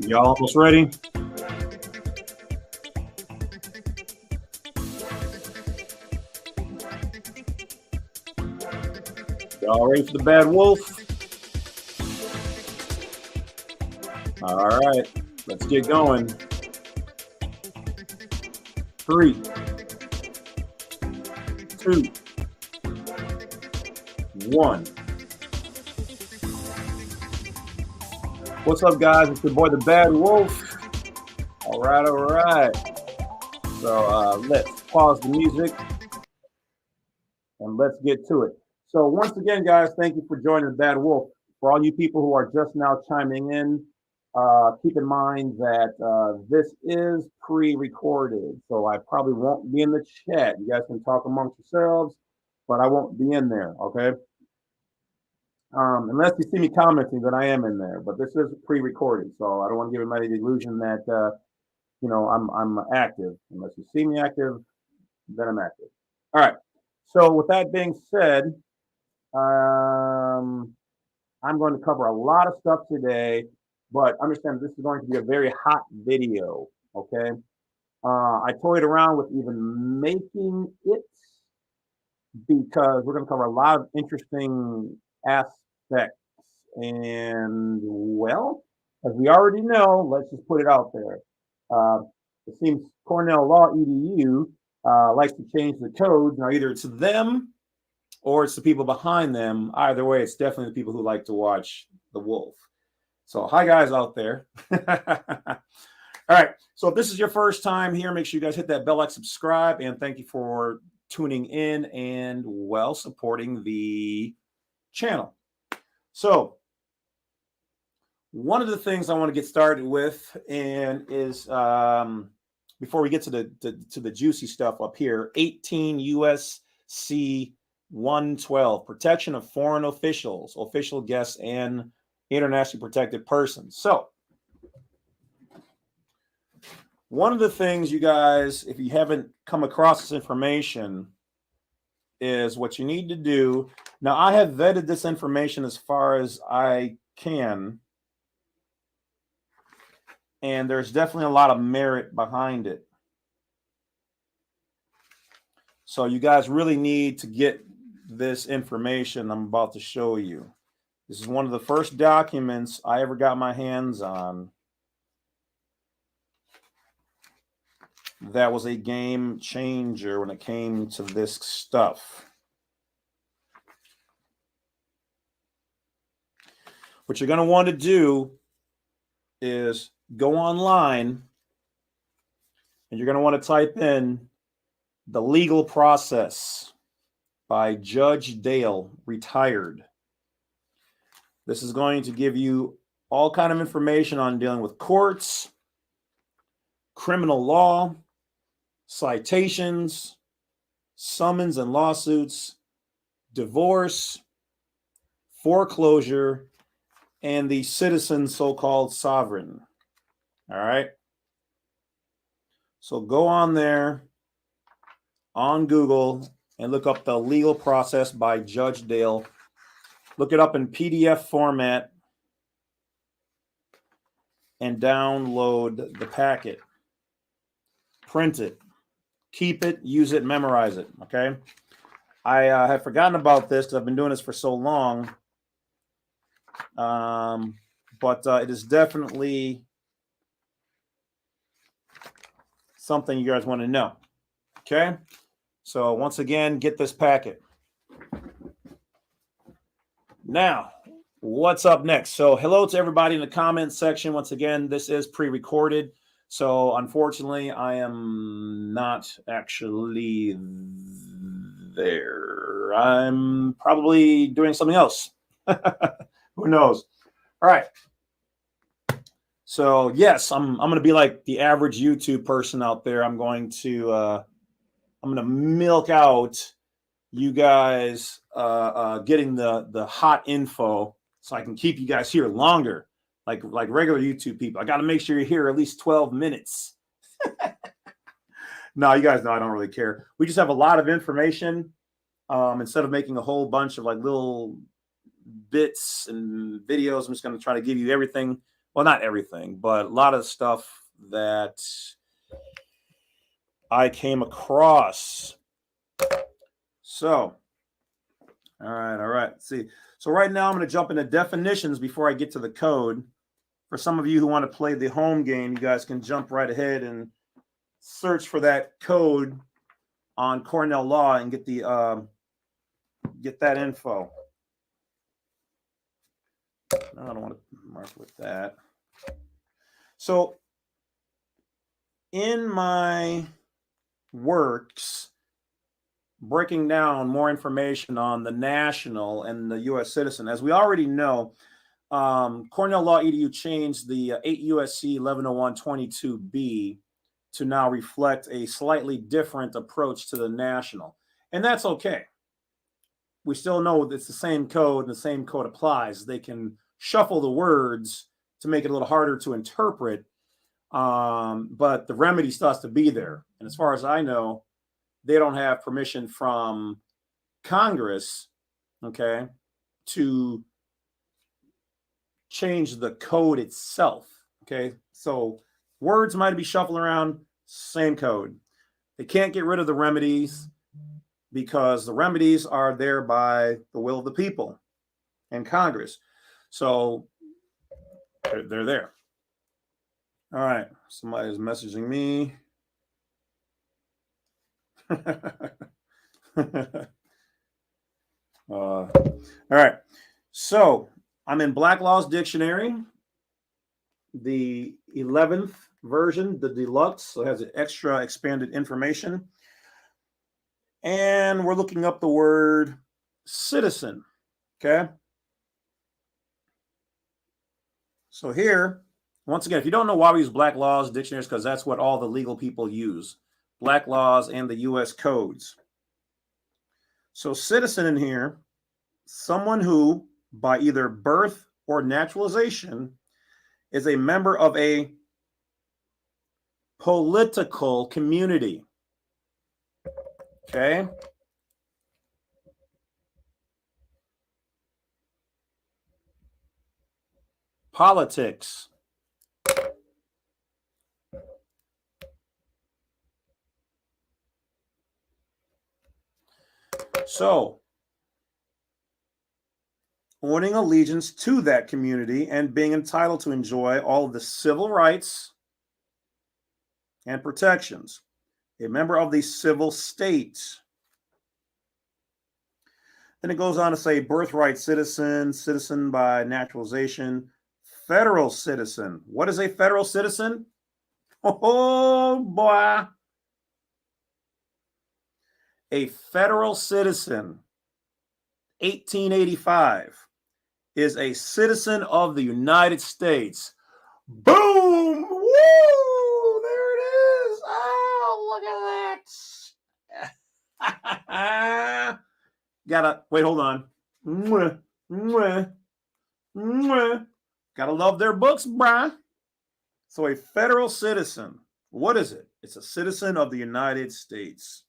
Y'all almost ready? Y'all ready for the bad wolf? All right, let's get going. 3, 2, 1. What's up, guys? It's your boy, the Bad Wolf. All right. So let's pause the music and let's get to it. So once again, guys, thank you for joining the Bad Wolf. For all you people who are just now chiming in, keep in mind that this is pre-recorded, so I probably won't be in the chat. You guys can talk amongst yourselves, but I won't be in there, okay? Unless you see me commenting that I am in there, but this is pre-recorded, so I don't want to give anybody the illusion that I'm active. Unless you see me active, then I'm active. All right. So with that being said, I'm going to cover a lot of stuff today, but understand this is going to be a very hot video. Okay. I toyed around with even making it because we're going to cover a lot of interesting aspects. And well, as we already know, let's just put it out there. It seems Cornell Law EDU likes to change the codes. Now, either it's them or it's the people behind them. Either way, it's definitely the people who like to watch the wolf. So hi, guys out there. All right. So if this is your first time here, make sure you guys hit that bell, like, subscribe, and thank you for tuning in and, well, supporting the channel. So one of the things I want to get started with and is before we get to the juicy stuff up here, 18 USC 112, protection of foreign officials, official guests, and internationally protected persons. So one of the things, you guys, if you haven't come across this information, is what you need to do. Now, I have vetted this information as far as I can, and there's definitely a lot of merit behind it. So you guys really need to get this information I'm about to show you. This is one of the first documents I ever got my hands on that was a game changer when it came to this stuff. What you're going to want to do is go online and you're going to want to type in The Legal Process by Judge Dale, retired. This is going to give you all kind of information on dealing with courts, criminal law, citations, summons and lawsuits, divorce, foreclosure, and the citizen so-called sovereign. All right. So go on there on Google and look up The Legal Process by Judge Dale. Look it up in PDF format and download the packet. Print it. Keep it, use it, memorize it, okay? I have forgotten about this because I've been doing this for so long. But it is definitely something you guys want to know, okay? So once again, get this packet. Now, what's up next? So hello to everybody in the comments section. Once again, this is pre-recorded. So unfortunately, I am not actually there. I'm probably doing something else. Who knows? All right. So yes, I'm going to be like the average YouTube person out there. I'm going to milk out you guys getting the hot info so I can keep you guys here longer. Like regular YouTube people. I got to make sure you're here at least 12 minutes. No, you guys know I don't really care. We just have a lot of information. Instead of making a whole bunch of like little bits and videos, I'm just going to try to give you everything well, not everything, but a lot of stuff that I came across. So, all right. Let's see. So right now I'm going to jump into definitions before I get to the code. For some of you who want to play the home game, you guys can jump right ahead and search for that code on Cornell Law and get the get that info. No, I don't want to mark with that. So in my works, breaking down more information on the national and the U.S. citizen, as we already know, Cornell Law EDU changed the 8 USC 1101-22B to now reflect a slightly different approach to the national. And that's okay. We still know it's the same code and the same code applies. They can shuffle the words to make it a little harder to interpret, but the remedy still has to be there. And as far as I know, they don't have permission from Congress, okay, to change the code itself, okay? So words might be shuffled around, same code. They can't get rid of the remedies because the remedies are there by the will of the people and Congress. So they're there. All right, somebody's messaging me. All right, so I'm in Black Law's Dictionary, the 11th version, the deluxe, so it has extra expanded information. And we're looking up the word citizen, okay? So here, once again, if you don't know why we use Black Law's dictionaries, because that's what all the legal people use, Black Laws and the U.S. codes. So citizen in here, someone who, by either birth or naturalization, is a member of a political community. Okay. Politics. So, owning allegiance to that community and being entitled to enjoy all of the civil rights and protections. A member of the civil state. Then it goes on to say birthright citizen, citizen by naturalization, federal citizen. What is a federal citizen? Oh, boy. A federal citizen, 1885, is a citizen of the United States. Boom! Woo! There it is. Oh, look at that. Gotta, wait, hold on. Mwah, mwah, mwah. Gotta love their books, bruh. So a federal citizen, what is it? It's a citizen of the United States.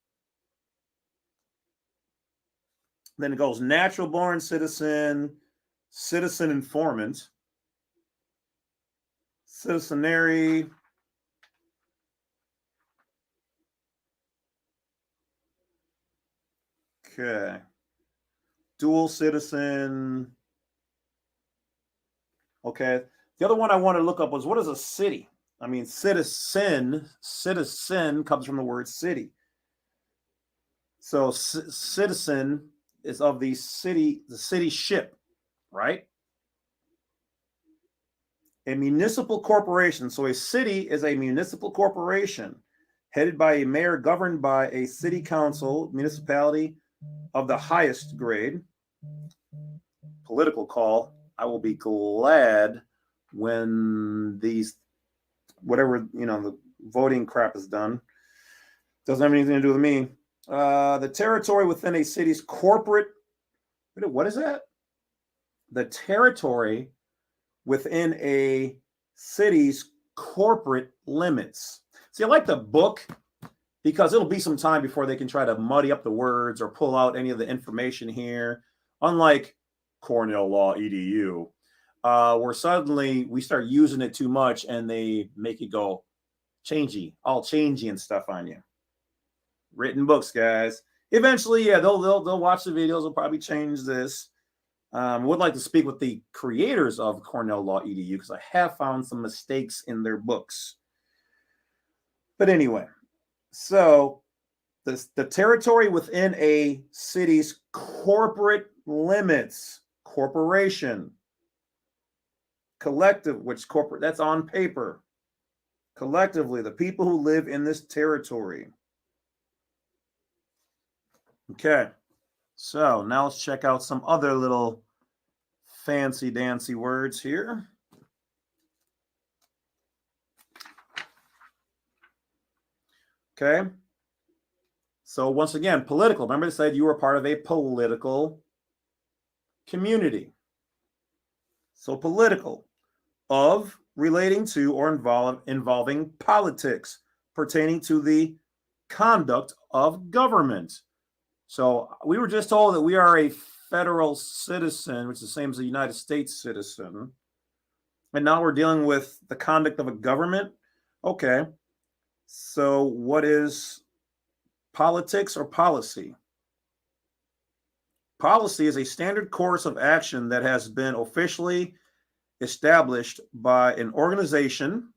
Then it goes natural born citizen, citizen informant, citizenary, okay, dual citizen, okay. The other one I wanted to look up was, what is a city? I mean, citizen comes from the word city. So citizen is of the city ship, right? A municipal corporation. So a city is a municipal corporation headed by a mayor, governed by a city council, municipality of the highest grade. Political call. I will be glad when these, whatever, the voting crap is done. Doesn't have anything to do with me. The territory within a city's corporate, what is that? The territory within a city's corporate limits. See, I like the book because it'll be some time before they can try to muddy up the words or pull out any of the information here. Unlike Cornell Law EDU, where suddenly we start using it too much and they make it go all changey and stuff on you. Written books, guys. Eventually, yeah, they'll watch the videos. They'll probably change this. Would like to speak with the creators of Cornell Law EDU because I have found some mistakes in their books. But anyway, so the territory within a city's corporate limits, corporation, collective, which corporate, that's on paper. Collectively, the people who live in this territory. Okay, so now let's check out some other little fancy dancy words here. Okay, so once again, political. Remember I said you were part of a political community. So political, of, relating to, or involving politics, pertaining to the conduct of government. So we were just told that we are a federal citizen, which is the same as a United States citizen. And now we're dealing with the conduct of a government. Okay. So what is politics or policy? Policy is a standard course of action that has been officially established by an organization,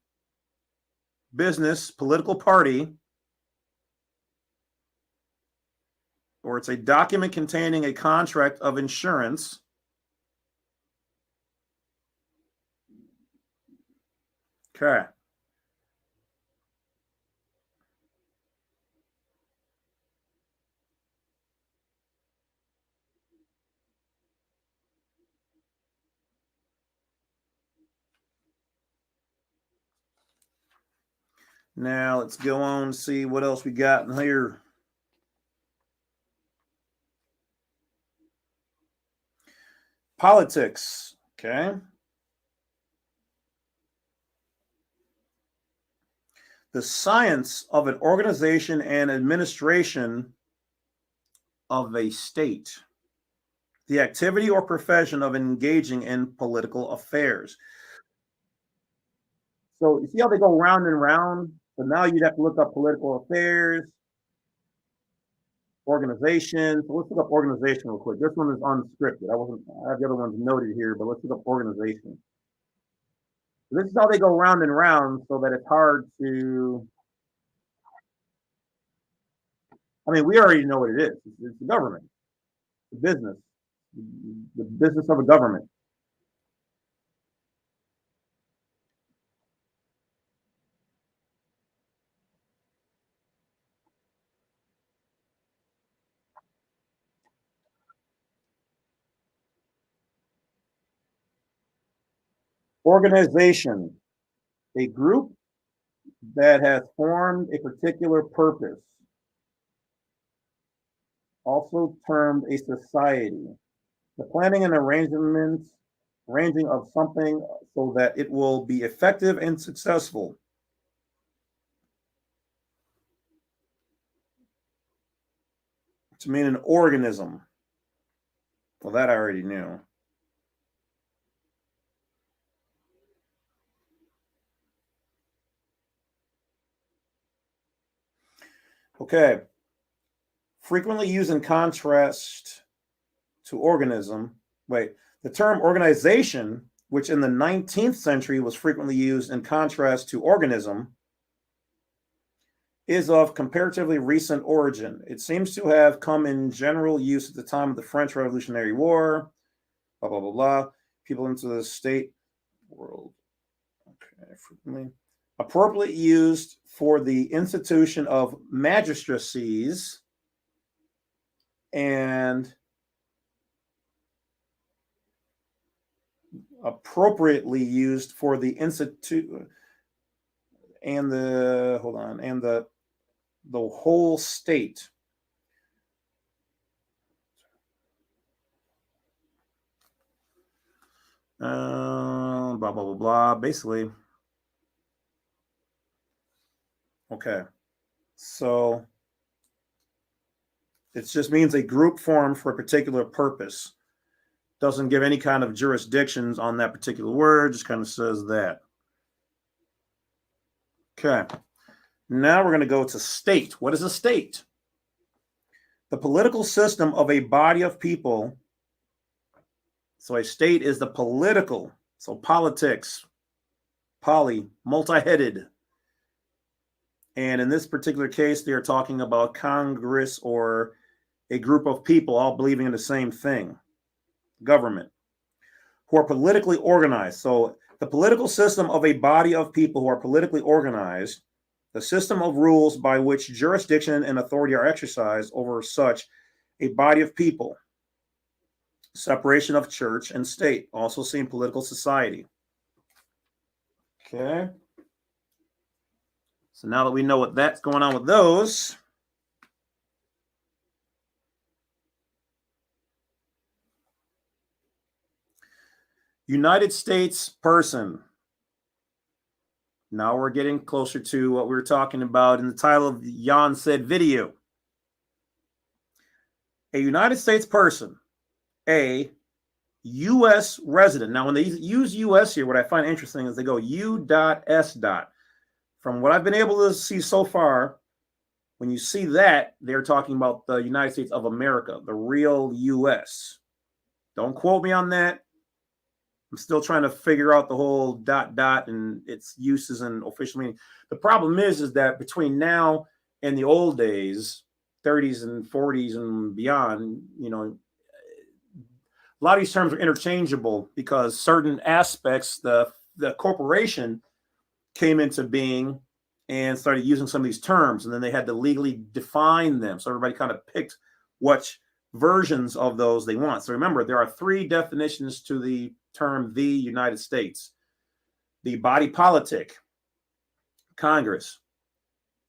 business, political party, or it's a document containing a contract of insurance. Okay. Now let's go on and see what else we got in here. Politics, okay. The science of an organization and administration of a state. The activity or profession of engaging in political affairs. So you see how they go round and round? So now you'd have to look up political affairs, organization. So let's look up organization real quick. This one is unscripted. I have the other ones noted here, but let's look up organization. So this is how they go round and round so that it's hard to, I mean, we already know what it is. It's the government, the business of a government. Organization, a group that has formed a particular purpose, also termed a society. The planning and arranging of something so that it will be effective and successful. To mean an organism. Well, that I already knew. Okay. Frequently used in contrast to organism. Wait, the term organization, which in the 19th century was frequently used in contrast to organism, is of comparatively recent origin. It seems to have come in general use at the time of the French Revolutionary War, blah, blah, blah, blah. People into the state world. Okay, frequently. Appropriately used for the institution of magistracies and appropriately used for the institute and the whole state. Blah, blah, blah, blah. Basically. Okay. So it just means a group formed for a particular purpose. Doesn't give any kind of jurisdictions on that particular word, just kind of says that. Okay. Now we're going to go to state. What is a state? The political system of a body of people. So a state is the political, so politics, multi-headed. And in this particular case, they are talking about Congress or a group of people all believing in the same thing, government, who are politically organized. So the political system of a body of people who are politically organized, the system of rules by which jurisdiction and authority are exercised over such a body of people, separation of church and state, also seen political society. Okay. So now that we know what that's going on with those, United States person. Now we're getting closer to what we were talking about in the title of Jan said video. A United States person, a U.S. resident. Now, when they use U.S. here, what I find interesting is they go U.S. From what I've been able to see so far, when you see that, they're talking about the United States of America, the real U.S. Don't quote me on that. I'm still trying to figure out the whole ... and its uses and official meaning. The problem is that between now and the old days, 30s and 40s and beyond, you know, a lot of these terms are interchangeable because certain aspects, the corporation came into being and started using some of these terms, and then they had to legally define them. So everybody kind of picked which versions of those they want. So remember, there are three definitions to the term the United States: the body politic, Congress;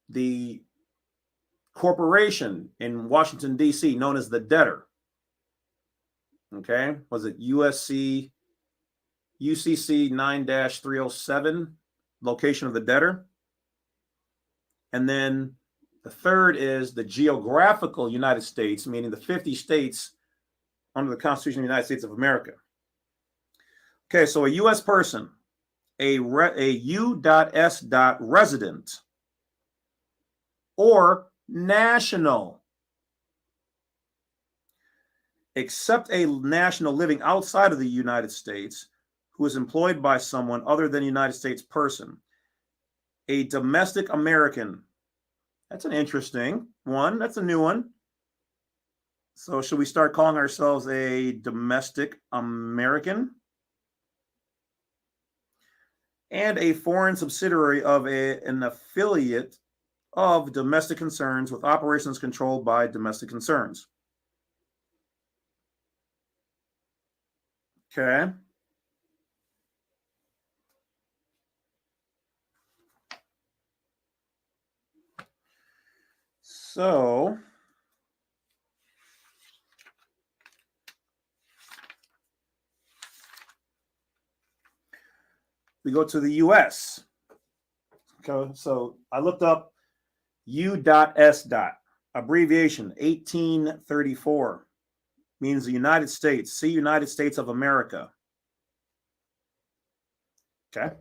the corporation in Washington, D.C., known as the debtor. Okay, was it UCC 9-307, location of the debtor? And then the third is the geographical United States, meaning the 50 states under the Constitution of the United States of America. Okay, so a U.S. person, a U.S. resident, or national, except a national living outside of the United States who is employed by someone other than a United States person. A domestic American. That's an interesting one. That's a new one. So should we start calling ourselves a domestic American? And a foreign subsidiary of an affiliate of domestic concerns with operations controlled by domestic concerns. Okay. So we go to the U.S. Okay, so I looked up U.S. abbreviation 1834, means the United States. See United States of America. Okay.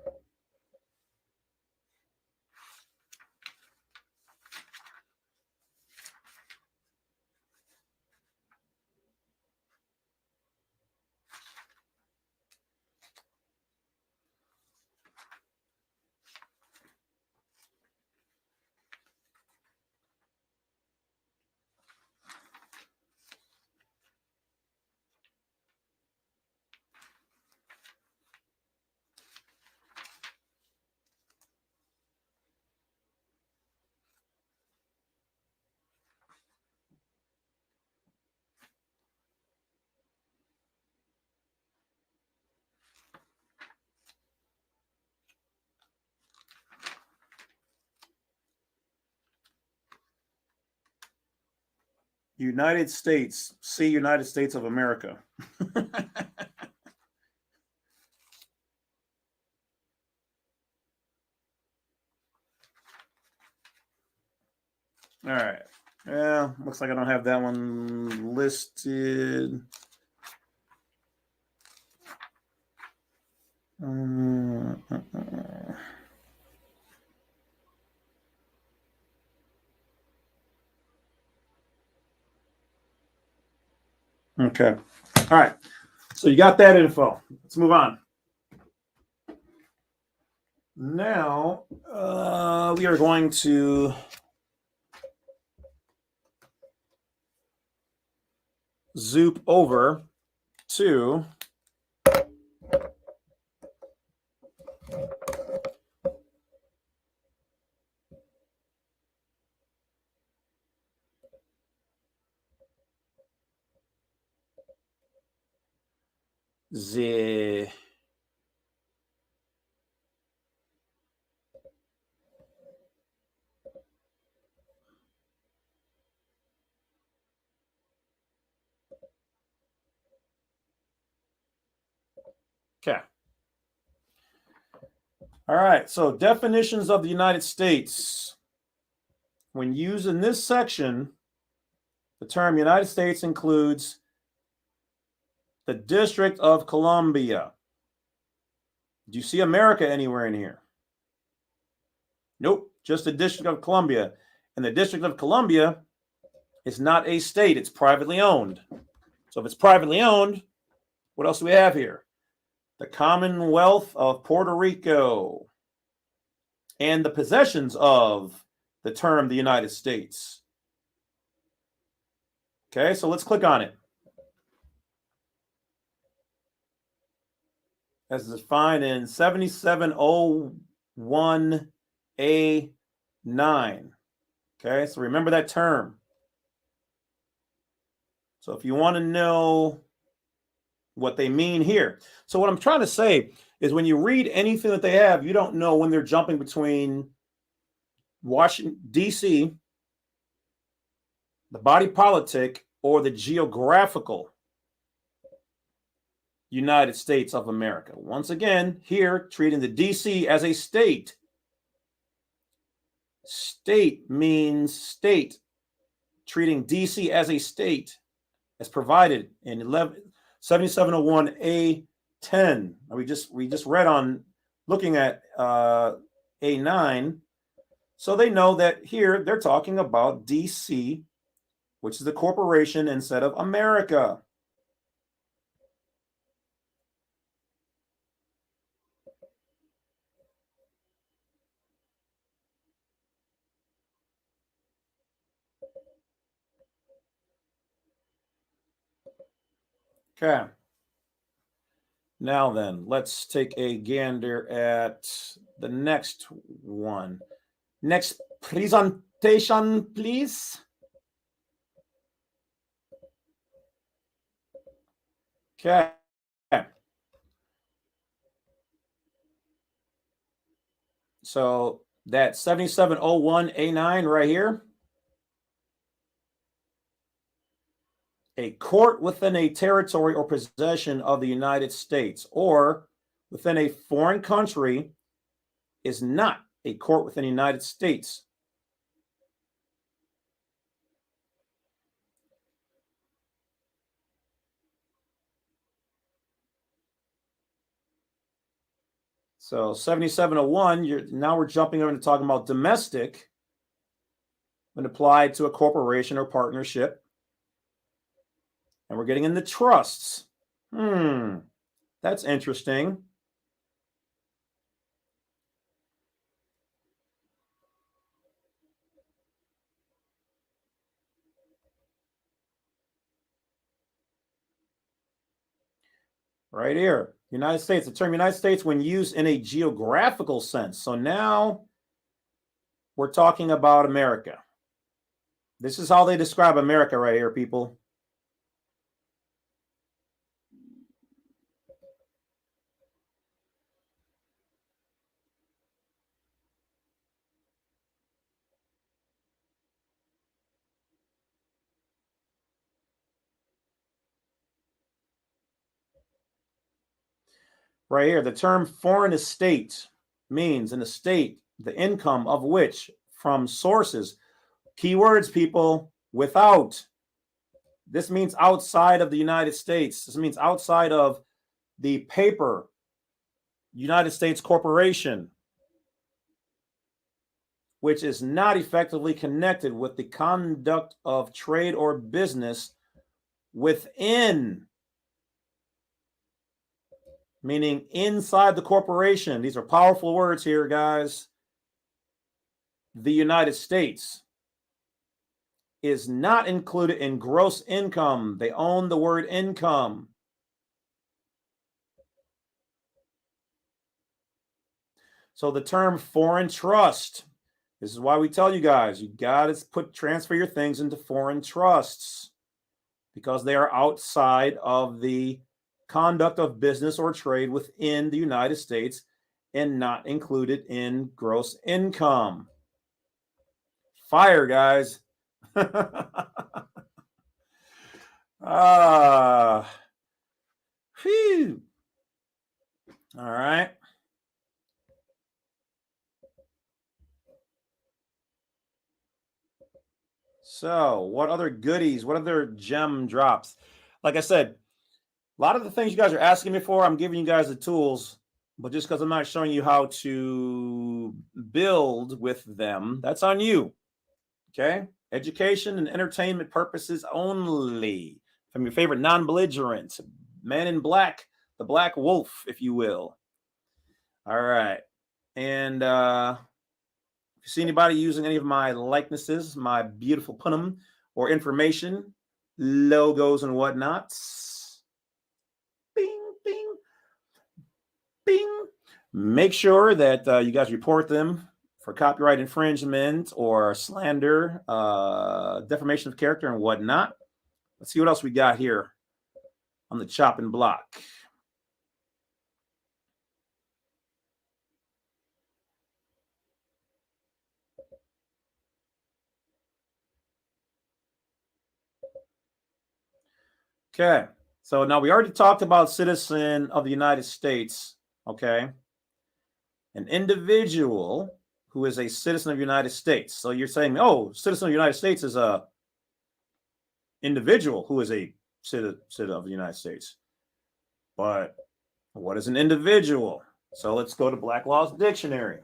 United States. See United States of America. All right. Yeah, looks like I don't have that one listed. Okay. All right. So you got that info. Let's move on. Now, we are going to zoop over to the okay. All right. So definitions of the United States. When used in this section, the term United States includes the District of Columbia. Do you see America anywhere in here? Nope, just the District of Columbia. And the District of Columbia is not a state, it's privately owned. So if it's privately owned, what else do we have here? The Commonwealth of Puerto Rico and the possessions of the term the United States. Okay, so let's click on it. As defined in 7701A9. Okay, so remember that term. So if you want to know what they mean here. So what I'm trying to say is when you read anything that they have, you don't know when they're jumping between Washington, D.C., the body politic, or the geographical United States of America. Once again, here, treating the D.C. as a state. State means state. Treating D.C. as a state, as provided in 7701A10. We just read on looking at A9. So they know that here they're talking about D.C., which is the corporation instead of America. Okay. Now then, let's take a gander at the next one. Next presentation, please. Okay. So that 7701A9 right here. A court within a territory or possession of the United States or within a foreign country is not a court within the United States. So 7701, now we're jumping over to talking about domestic when applied to a corporation or partnership. And we're getting into trusts. That's interesting. Right here, United States, the term United States when used in a geographical sense. So now we're talking about America. This is how they describe America right here, people. Right here, the term foreign estate means an estate, the income of which from sources, keywords, people, without. This means outside of the United States. This means outside of the paper United States corporation, which is not effectively connected with the conduct of trade or business within, meaning inside the corporation. These are powerful words here, guys. The United States is not included in gross income. They own the word income. So the term foreign trust, this is why we tell you guys, you got to transfer your things into foreign trusts because they are outside of the conduct of business or trade within the United States and not included in gross income. Fire, guys. Phew. All right. So, what other goodies? What other gem drops? Like I said, a lot of the things you guys are asking me for, I'm giving you guys the tools, but just because I'm not showing you how to build with them, that's on you. Okay? Education and entertainment purposes only. From your favorite non-belligerent, man in black, the black wolf, if you will. All right. And if you see anybody using any of my likenesses, my beautiful punum or information, logos and whatnot, bing, bing, bing. Make sure that you guys report them for copyright infringement or slander, defamation of character and whatnot. Let's see what else we got here on the chopping block. Okay, so now we already talked about citizen of the United States, okay? An individual who is a citizen of the United States. So you're saying, oh, citizen of the United States is a individual who is a citizen of the United States. But what is an individual? So let's go to Black Law's Dictionary.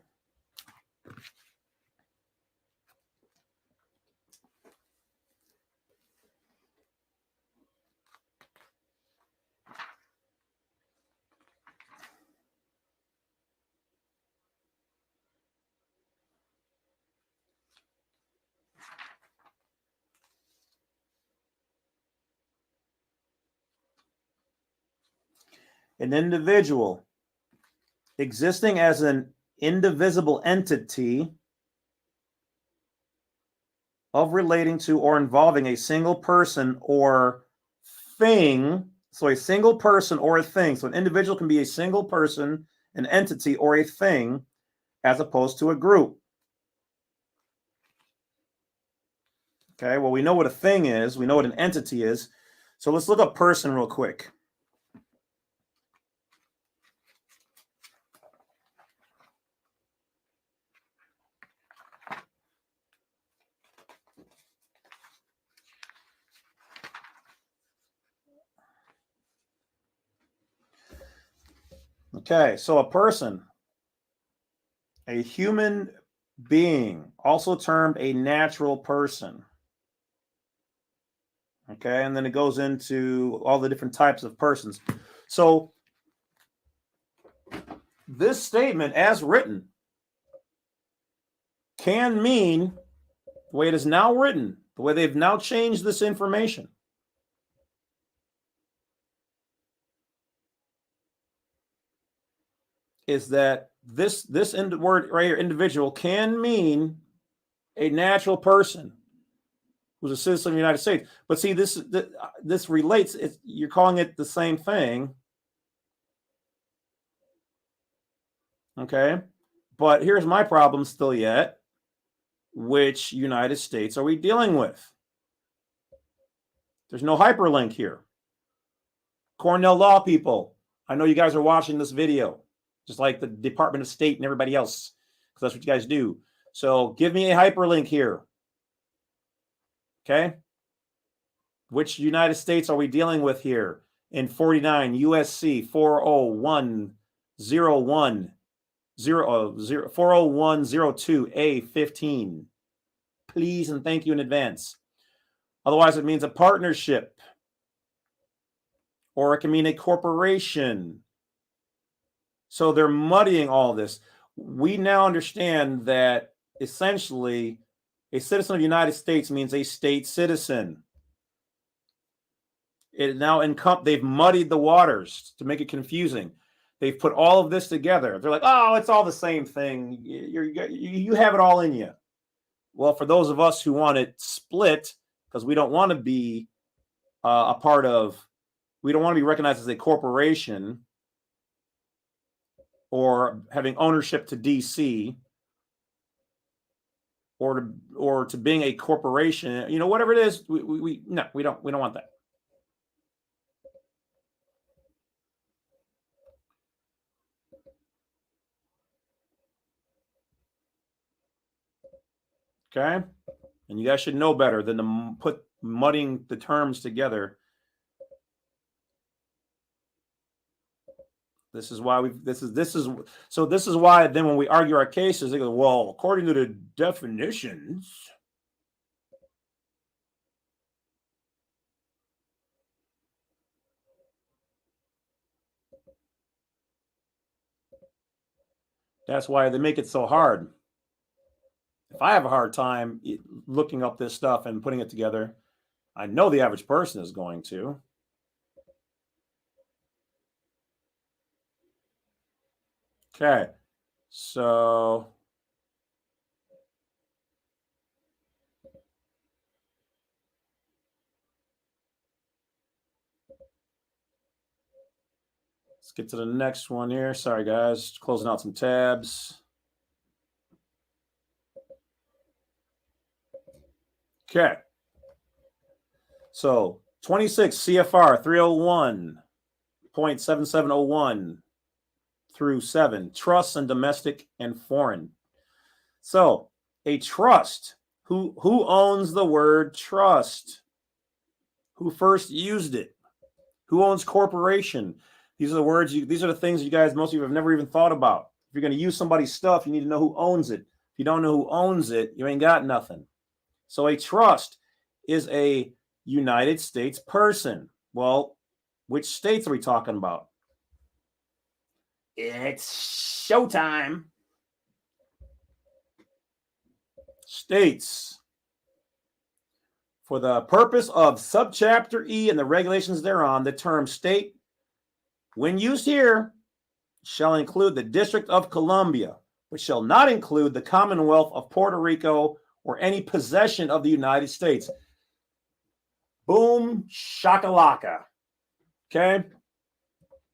An individual existing as an indivisible entity of relating to or involving a single person or thing. So a single person or a thing. So an individual can be a single person, an entity, or a thing, as opposed to a group. Okay, well, we know what a thing is. We know what an entity is. So let's look up person real quick. Okay, so a person, a human being, also termed a natural person. Okay, and then it goes into all the different types of persons. So this statement, as written, can mean the way it is now written, the way they've now changed this information. Is that this word right here, individual, can mean a natural person who's a citizen of the United States. But see, this relates. You're calling it the same thing, okay? But here's my problem still yet. Which United States are we dealing with? There's no hyperlink here. Cornell Law people, I know you guys are watching this video, just like the Department of State and everybody else, because that's what you guys do. So give me a hyperlink here. Okay. Which United States are we dealing with here in 49 USC 401 40102A15. Please and thank you in advance. Otherwise, it means a partnership, or it can mean a corporation. So they're muddying all this. We now understand that essentially a citizen of the United States means a state citizen. It now they've muddied the waters to make it confusing. They've put all of this together. They're like, oh, it's all the same thing. You have it all in you. Well, for those of us who want it split, because we don't want to be we don't want to be recognized as a corporation or having ownership to DC or to being a corporation, whatever it is, we don't want that. Okay, and you guys should know better than to put muddying the terms together. This is why this is why then when we argue our cases, they go, well, according to the definitions. That's why they make it so hard. If I have a hard time looking up this stuff and putting it together, I know the average person is going to. Okay, so let's get to the next one here. Sorry, guys, closing out some tabs. Okay, so 26 CFR 301.7701 through 7, trusts and domestic and foreign. So a trust, who owns the word trust? Who first used it? Who owns corporation? These are the words, these are the things you guys, most of you have never even thought about. If you're going to use somebody's stuff, you need to know who owns it. If you don't know who owns it, you ain't got nothing. So a trust is a United States person. Well, which states are we talking about? It's showtime. States. For the purpose of subchapter E and the regulations thereon, the term state, when used here, shall include the District of Columbia, but shall not include the Commonwealth of Puerto Rico or any possession of the United States. Boom, shakalaka. Okay?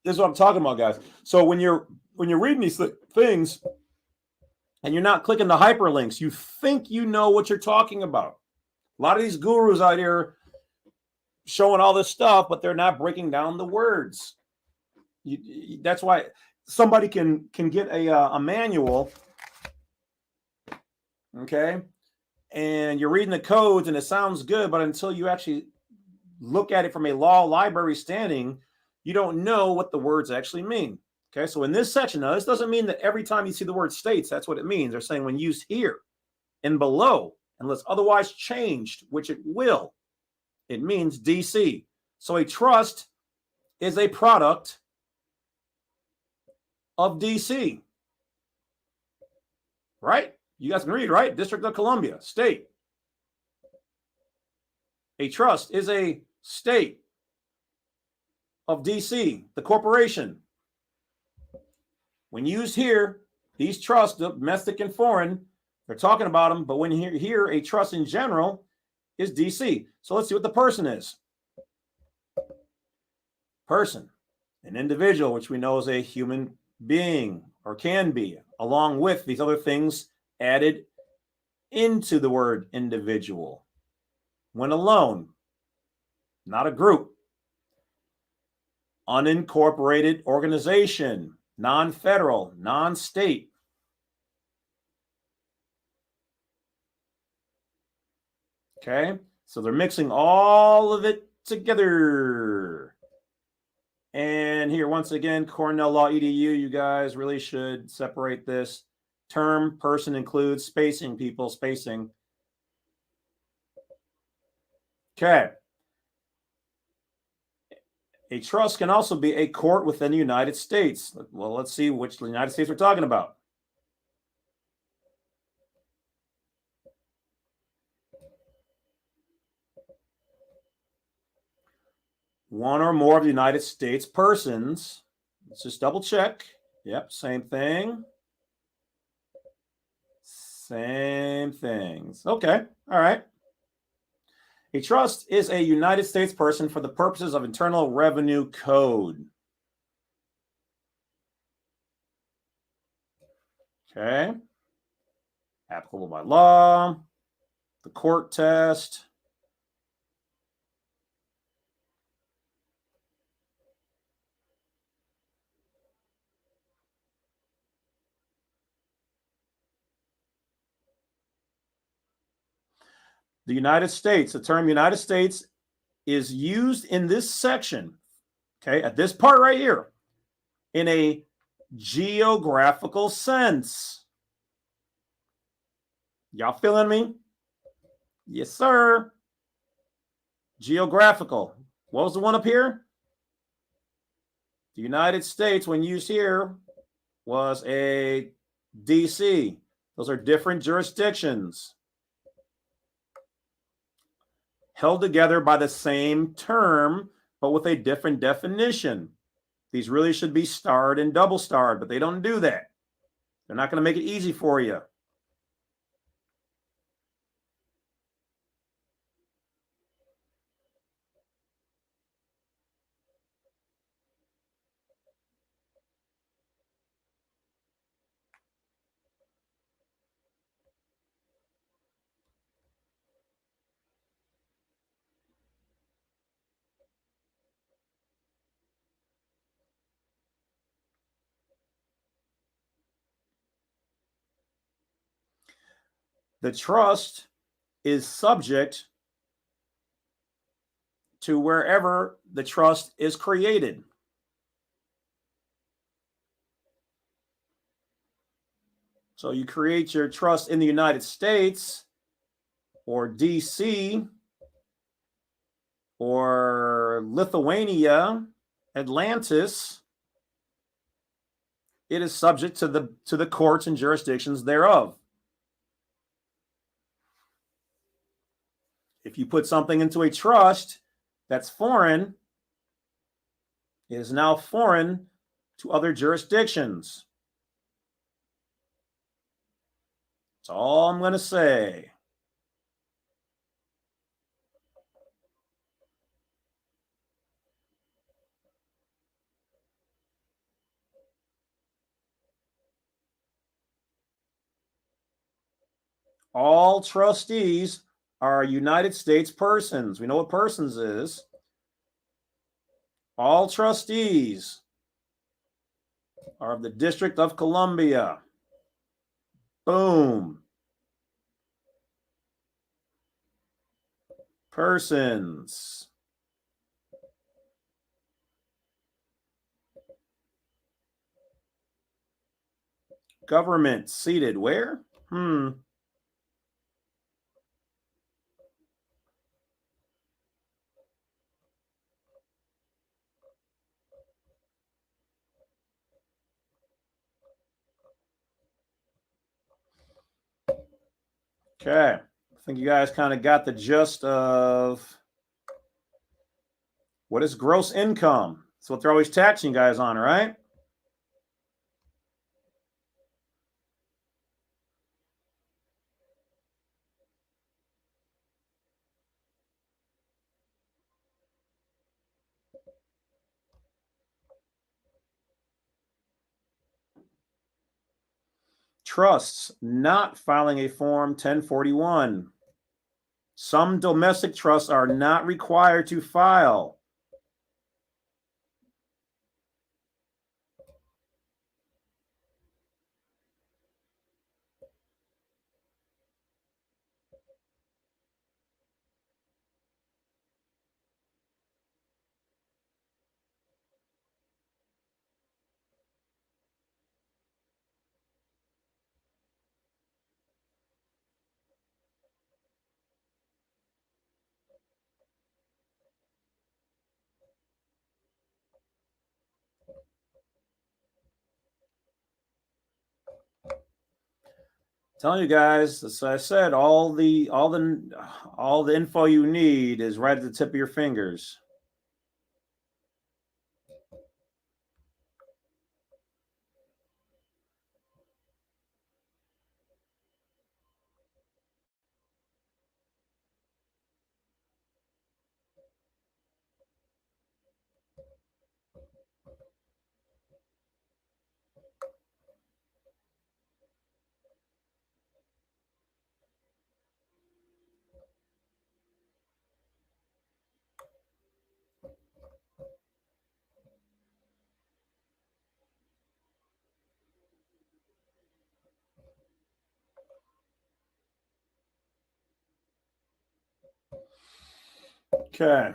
This is what I'm talking about, guys. So when you're reading these things and you're not clicking the hyperlinks, you think you know what you're talking about. A lot of these gurus out here showing all this stuff, but they're not breaking down the words. That's why somebody can get a manual, okay, and you're reading the codes and it sounds good, but until you actually look at it from a law library standing, you don't know what the words actually mean. Okay, so in this section, now this doesn't mean that every time you see the word states, that's what it means. They're saying when used here and below, unless otherwise changed, which it will, it means DC. So a trust is a product of DC. Right? You guys can read, right? District of Columbia, state. A trust is a state of DC, the corporation. When used here, these trusts, domestic and foreign, they're talking about them, but when here a trust in general is DC. So let's see what the person is. Person, an individual, which we know is a human being or can be, along with these other things added into the word individual. When alone, not a group. Unincorporated organization, non-federal, non-state. Okay, so they're mixing all of it together. And here, once again, Cornell Law EDU, you guys really should separate this. Term, person includes spacing, people, spacing. Okay. A trust can also be a court within the United States. Well, let's see which United States we're talking about. One or more of the United States persons. Let's just double check. Yep, same thing. Same things. Okay, all right. A trust is a United States person for the purposes of Internal Revenue Code. Okay. Applicable by law. The court test. The United States, the term United States is used in this section, okay, at this part right here, in a geographical sense. Y'all feeling me? Yes, sir. Geographical. What was the one up here? The United States, when used here, was a DC. Those are different jurisdictions held together by the same term, but with a different definition. These really should be starred and double starred, but they don't do that. They're not going to make it easy for you. The trust is subject to wherever the trust is created. So you create your trust in the United States or DC or Lithuania, Atlantis. It is subject to the courts and jurisdictions thereof. If you put something into a trust that's foreign, it is now foreign to other jurisdictions. That's all I'm going to say. All trustees are United States persons. We know what persons is. All trustees are of the District of Columbia. Boom. Persons. Government seated where? Okay. I think you guys kind of got the gist of what is gross income. That's what they're always taxing you guys on, right? Trusts not filing a Form 1041. Some domestic trusts are not required to file. Telling you guys, as I said, all the info you need is right at the tip of your fingers. Okay.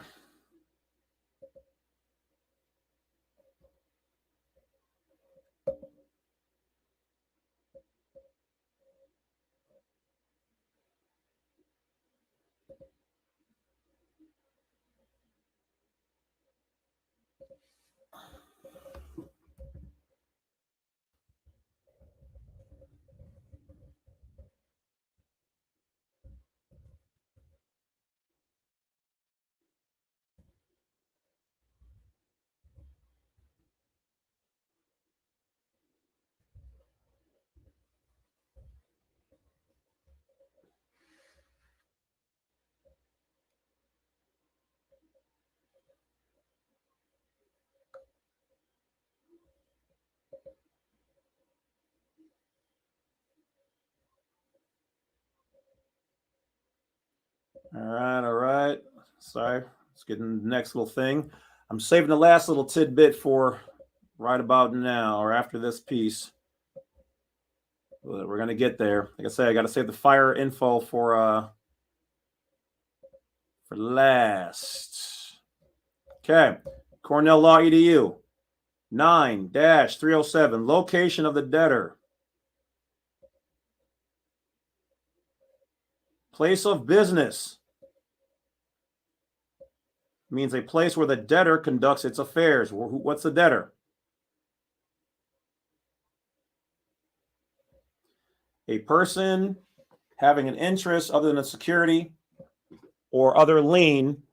All right. Sorry, let's get into the next little thing. I'm saving the last little tidbit for right about now or after this piece. We're gonna get there. Like I say, I got to save the fire info for last. Okay, Cornell Law EDU 9-307. Location of the debtor. Place of business means a place where the debtor conducts its affairs. What's the debtor? A person having an interest other than a security or other lien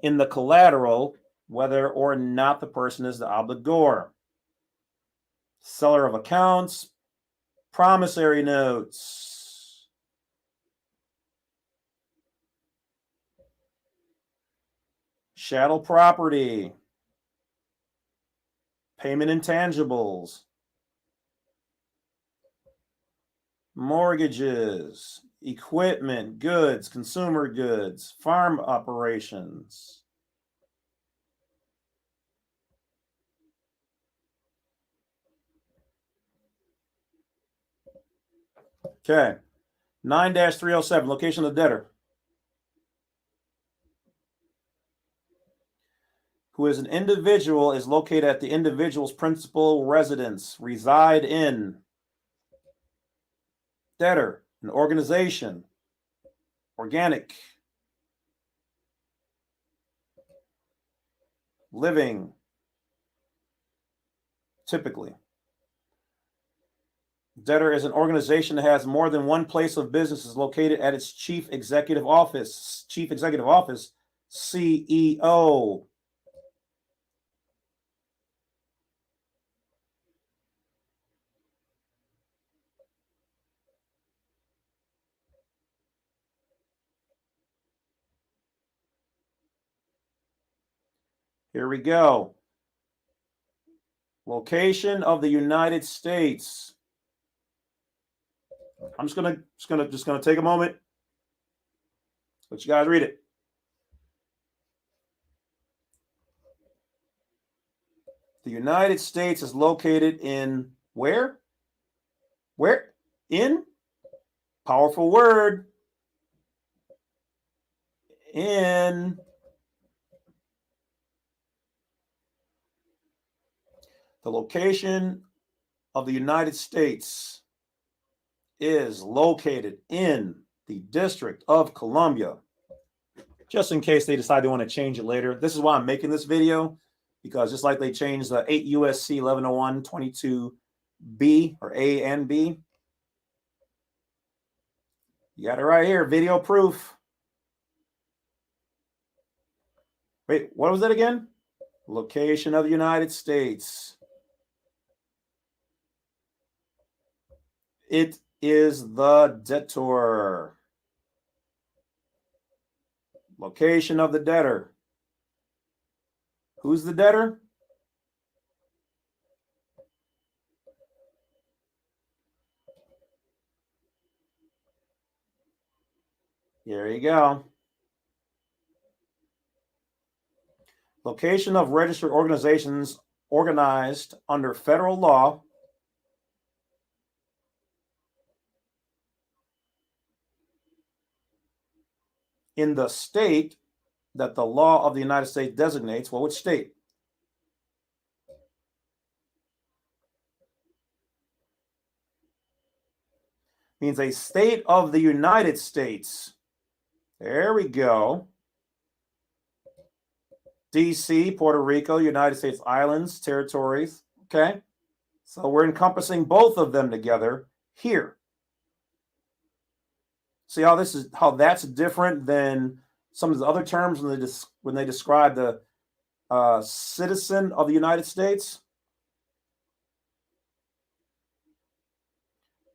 in the collateral, whether or not the person is the obligor. Seller of accounts, promissory notes, chattel property, payment intangibles, mortgages, equipment, goods, consumer goods, farm operations. Okay. 9-307, location of the debtor. Who is an individual is located at the individual's principal residence, reside in. Debtor, an organization, organic, living, typically. Debtor is an organization that has more than one place of business is located at its chief executive office. Chief executive office, CEO. Here we go. Location of the United States. I'm just gonna take a moment. Let you guys read it. The United States is located in where? Where? In? Powerful word. In. The location of the United States is located in the District of Columbia. Just in case they decide they want to change it later. This is why I'm making this video, because just like they changed the 8 USC 1101 22B or A and B, You got it right here, video proof. Wait, what was that again? Location of the United States. It is the debtor. Location of the debtor. Who's the debtor? There you go. Location of registered organizations organized under federal law in the state that the law of the United States designates. Well, which state? Means a state of the United States. There we go. DC, Puerto Rico, United States Islands, territories. Okay. So we're encompassing both of them together here. See how that's different than some of the other terms when they describe the citizen of the United States.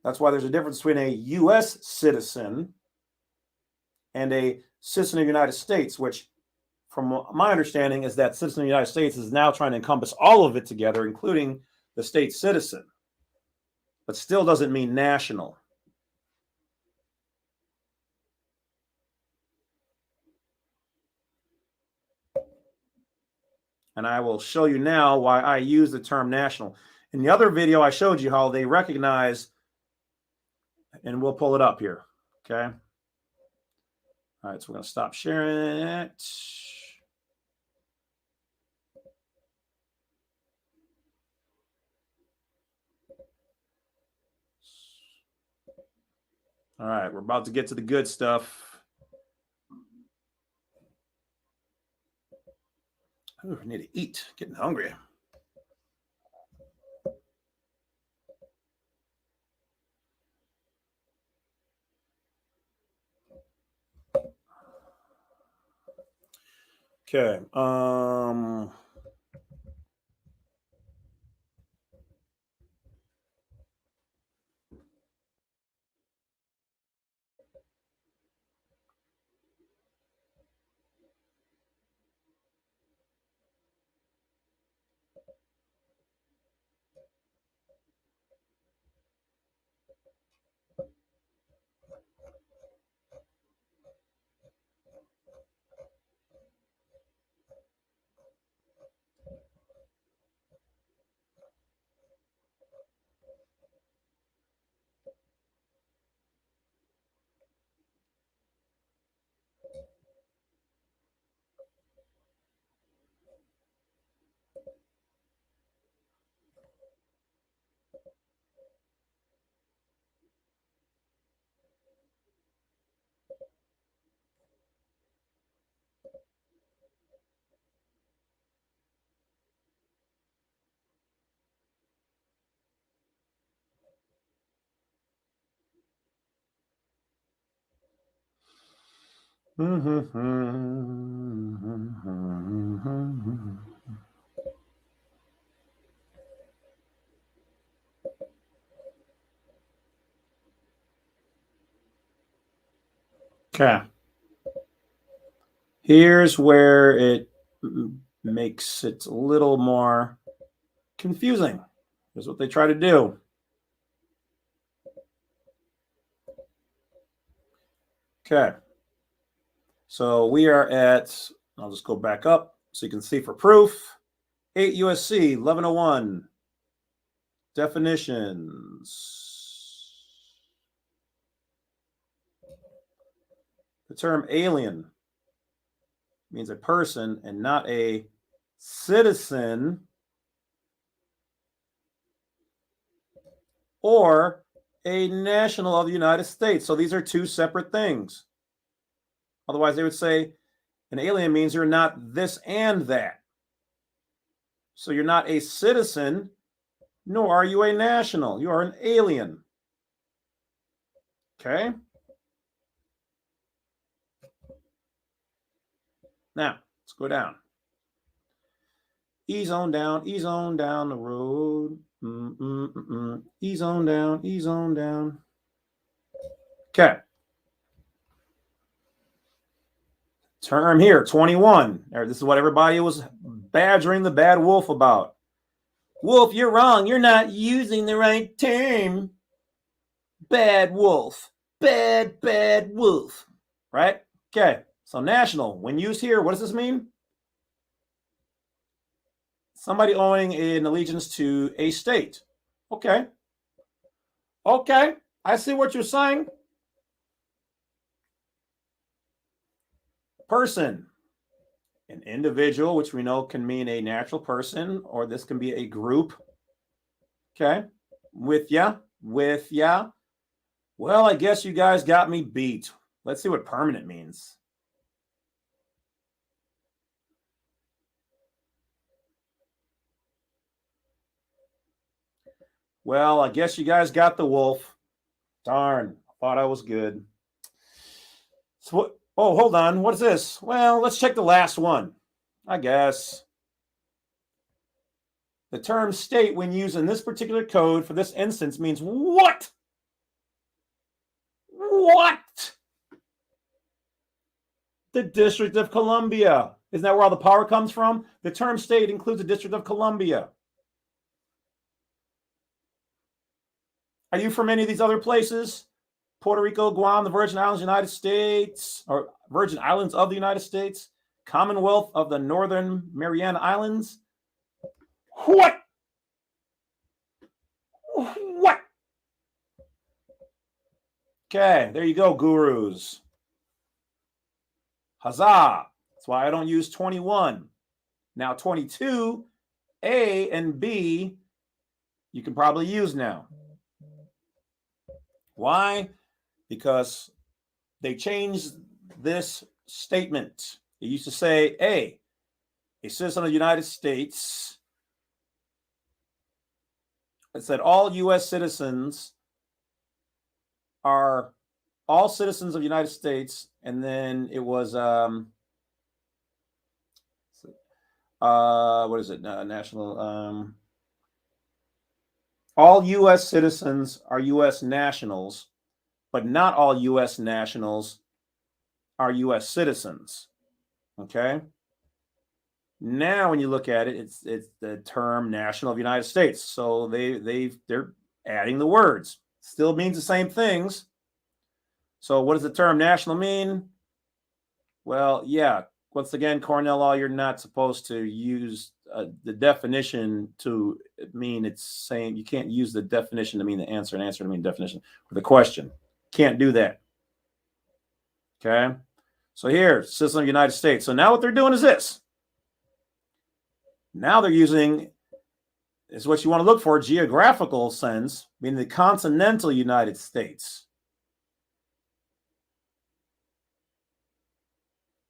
That's why there's a difference between a U.S. citizen and a citizen of the United States, which, from my understanding, is that citizen of the United States is now trying to encompass all of it together, including the state citizen, but still doesn't mean national. And I will show you now why I use the term national. In the other video, I showed you how they recognize, and we'll pull it up here. Okay. All right, so we're going to stop sharing it. All right, we're about to get to the good stuff. Ooh, I need to eat. Getting hungry. Okay. Okay. Here's where it makes it a little more confusing. Here's what they try to do. Okay. So we are at, I'll just go back up so you can see for proof, 8 USC 1101, definitions. The term alien means a person and not a citizen or a national of the United States. So these are two separate things. Otherwise, they would say an alien means you're not this and that. So you're not a citizen, nor are you a national. You are an alien. Okay? Now, let's go down. Ease on down the road. Ease on down. Okay. Term here, 21. This is what everybody was badgering the bad wolf about. Wolf, you're wrong. You're not using the right term. Bad wolf. Bad wolf. Right? Okay. So national, when used here, what does this mean? Somebody owing an allegiance to a state. Okay. Okay. I see what you're saying. Person. An individual, which we know can mean a natural person, or this can be a group. Okay. With ya. Well, I guess you guys got me beat. Let's see what permanent means. Well, I guess you guys got the wolf. Darn, I thought I was good. So what? Oh, hold on. What is this? Well, let's check the last one, I guess. The term state, when used in this particular code for this instance, means what? What? The District of Columbia. Isn't that where all the power comes from? The term state includes the District of Columbia. Are you from any of these other places? Puerto Rico, Guam, the Virgin Islands, United States, or Virgin Islands of the United States, Commonwealth of the Northern Mariana Islands. What? What? Okay, there you go, gurus. Huzzah. That's why I don't use 21. Now 22, A and B, you can probably use now. Why? Because they changed this statement. It used to say, A citizen of the United States. It said all U.S. citizens are all citizens of the United States. And then it was, what is it? National. All U.S. citizens are U.S. nationals, but not all U.S. nationals are U.S. citizens. Okay. Now, when you look at it, it's the term national of the United States. So they're adding the words. Still means the same things. So what does the term national mean? Well, yeah. Once again, Cornell law, you're not supposed to use the definition to mean it's saying you can't use the definition to mean the answer and answer to mean definition for the question. Can't do that. Okay. So here, citizen of the United States. So now what they're doing is this. Now they're using, is what you want to look for, geographical sense, meaning the continental United States.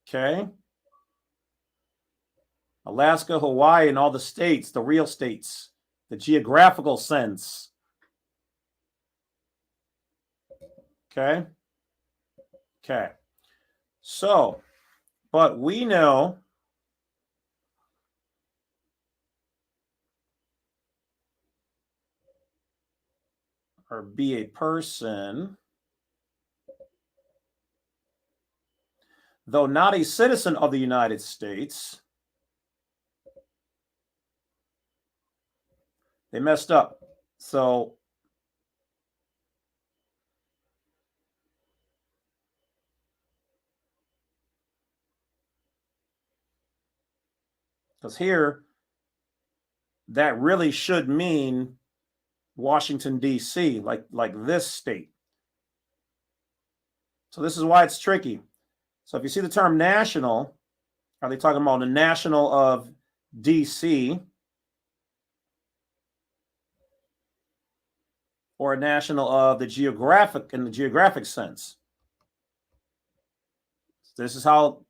Okay. Alaska, Hawaii, and all the states, the real states, the geographical sense. Okay. Okay. So, but we know or be a person, though not a citizen of the United States. They messed up. So because here, that really should mean Washington, D.C., like this state. So this is why it's tricky. So if you see the term national, are they talking about the national of D.C. or a national of the geographic in the geographic sense? This is how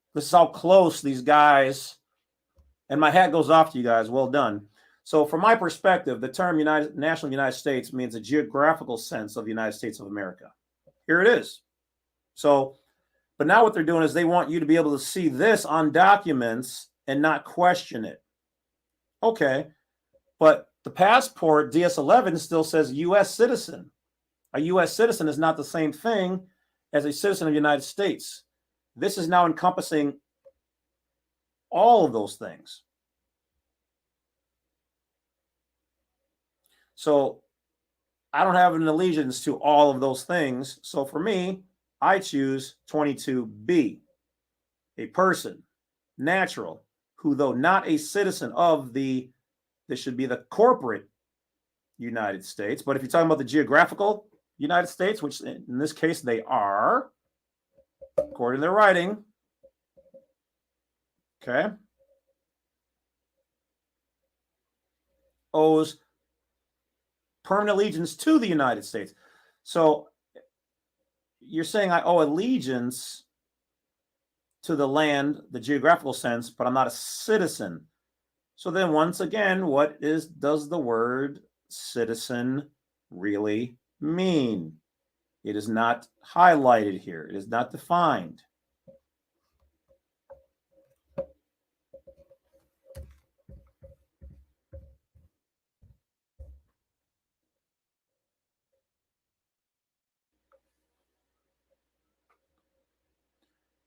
close these guys, and my hat goes off to you guys. Well done. So from my perspective, the term national United States means a geographical sense of the United States of America. Here it is. So But now what they're doing is they want you to be able to see this on documents and not question it. Okay, but the passport DS-11 still says U.S. citizen. A U.S. citizen is not the same thing as a citizen of the United States. This is now encompassing all of those things. So I don't have an allegiance to all of those things. So for me, I choose 22B, a person, natural, who, though not a citizen of this should be the corporate United States. But if you're talking about the geographical United States, which in this case they are, according to their writing, okay, owes permanent allegiance to the United States. So you're saying I owe allegiance to the land, the geographical sense, but I'm not a citizen. So then once again, what does the word citizen really mean? It is not highlighted here. It is not defined.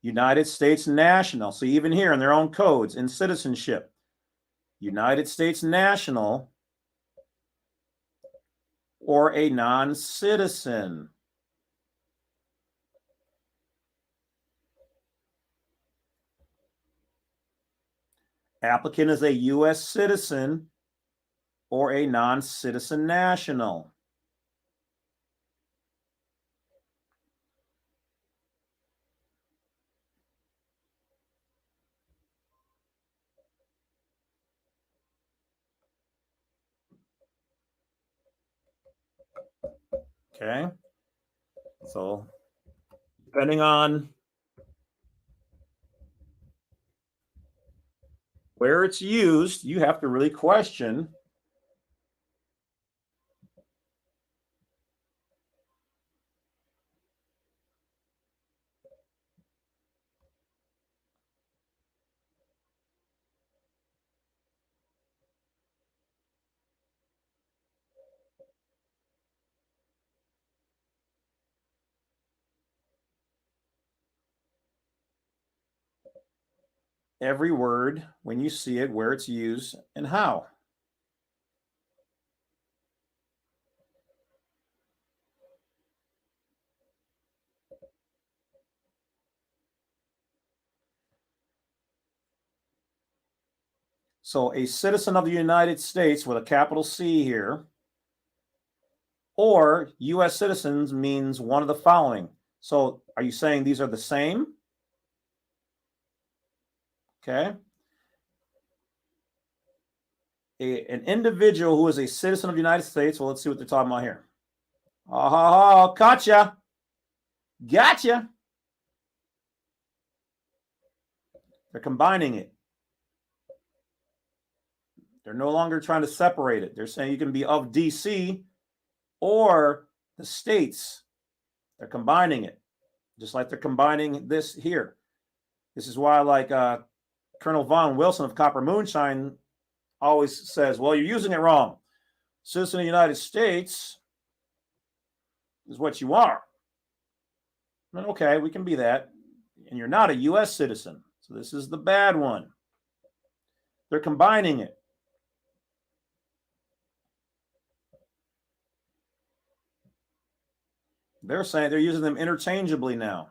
United States national. So even here in their own codes, in citizenship, United States national or a non-citizen. Applicant is a U.S. citizen or a non-citizen national. Okay. So depending on where it's used, you have to really question every word when you see it, where it's used, and how. So a citizen of the United States with a capital C here, or U.S. citizens means one of the following. So are you saying these are the same? Okay. An individual who is a citizen of the United States, well, let's see what they're talking about here. Oh, gotcha. Gotcha. They're combining it. They're no longer trying to separate it. They're saying you can be of DC or the states. They're combining it, just like they're combining this here. This is why, like Colonel Von Wilson of Copper Moonshine always says, well, you're using it wrong. Citizen of the United States is what you are. Okay, we can be that. And you're not a U.S. citizen. So this is the bad one. They're combining it. They're saying they're using them interchangeably now.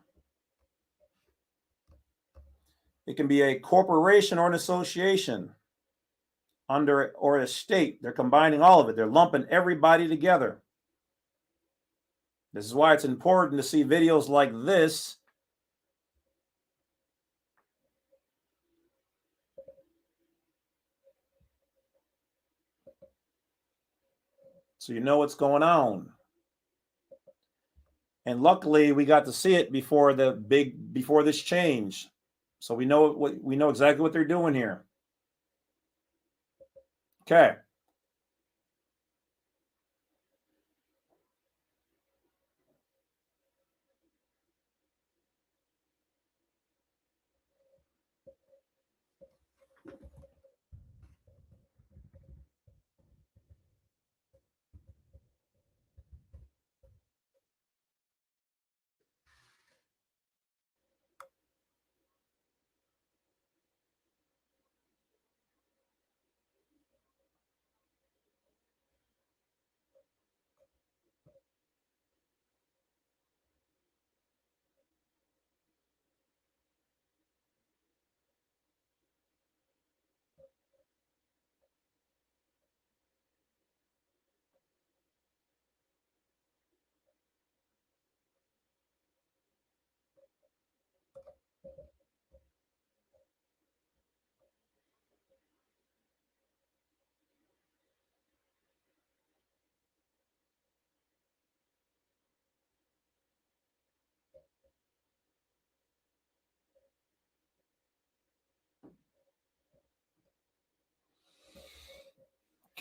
It can be a corporation or an association under or a state. They're combining all of it. They're lumping everybody together. This is why it's important to see videos like this. So you know what's going on. And luckily we got to see it before this change. So we know exactly what they're doing here. Okay.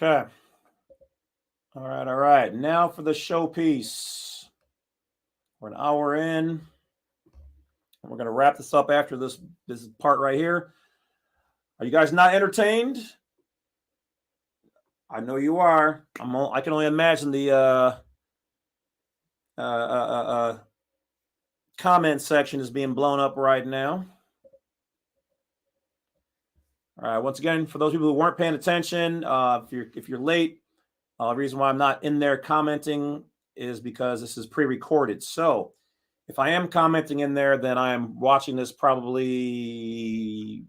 Okay. All right. Now for the showpiece. We're an hour in. And we're going to wrap this up after this part right here. Are you guys not entertained? I know you are. I can only imagine the comment section is being blown up right now. All right. Once again, for those people who weren't paying attention, if you're late, the reason why I'm not in there commenting is because this is pre-recorded. So if I am commenting in there, then I am watching this probably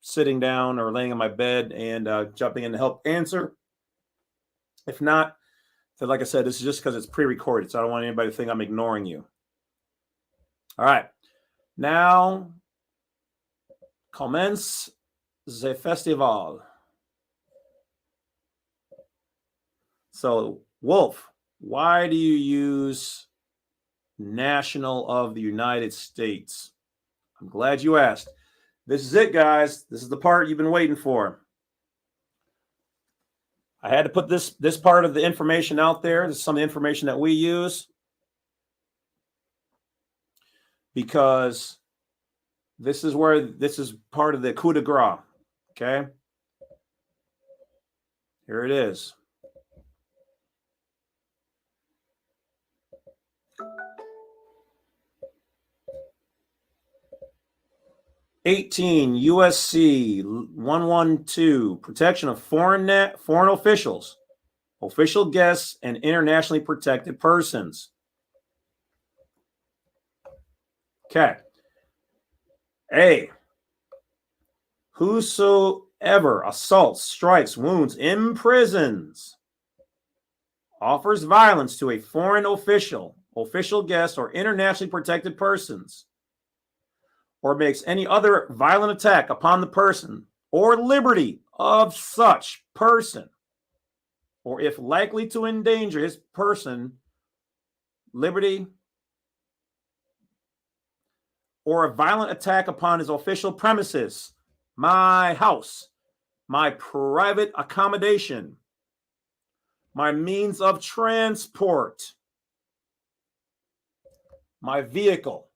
sitting down or laying in my bed and jumping in to help answer. If not, then like I said, this is just because it's pre-recorded, so I don't want anybody to think I'm ignoring you. All right. Now, commence the festival. So, Wolf, why do you use National of the United States? I'm glad you asked. This is it, guys. This is the part you've been waiting for. I had to put this part of the information out there. This is some of the information that we use because this is part of the coup de grace. Okay. Here it is. (18) USC 112, protection of foreign officials, official guests, and internationally protected persons. Okay. A, whosoever assaults, strikes, wounds, imprisons, offers violence to a foreign official, official guest, or internationally protected persons, or makes any other violent attack upon the person or liberty of such person, or if likely to endanger his person, liberty, or a violent attack upon his official premises, my house, my private accommodation, my means of transport, my vehicle,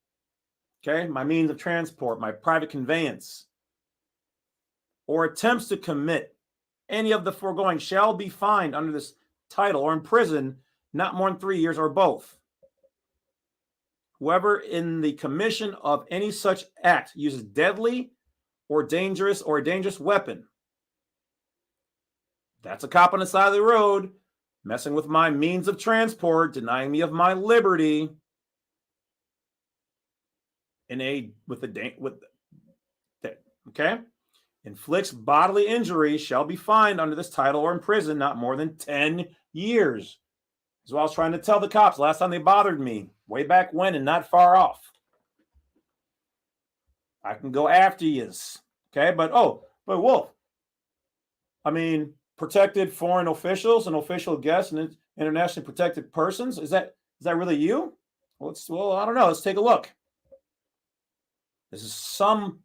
okay, my means of transport, my private conveyance, or attempts to commit any of the foregoing shall be fined under this title or imprisoned not more than 3 years or both. Whoever in the commission of any such act uses deadly or a dangerous weapon. That's a cop on the side of the road messing with my means of transport, denying me of my liberty. Okay, inflicts bodily injury shall be fined under this title or imprisoned not more than 10 years. That's what I was trying to tell the cops last time they bothered me, way back when and not far off. I can go after yous. Okay, but Wolf, I mean, protected foreign officials and official guests and internationally protected persons, is that really you? Well, I don't know. Let's take a look. This is some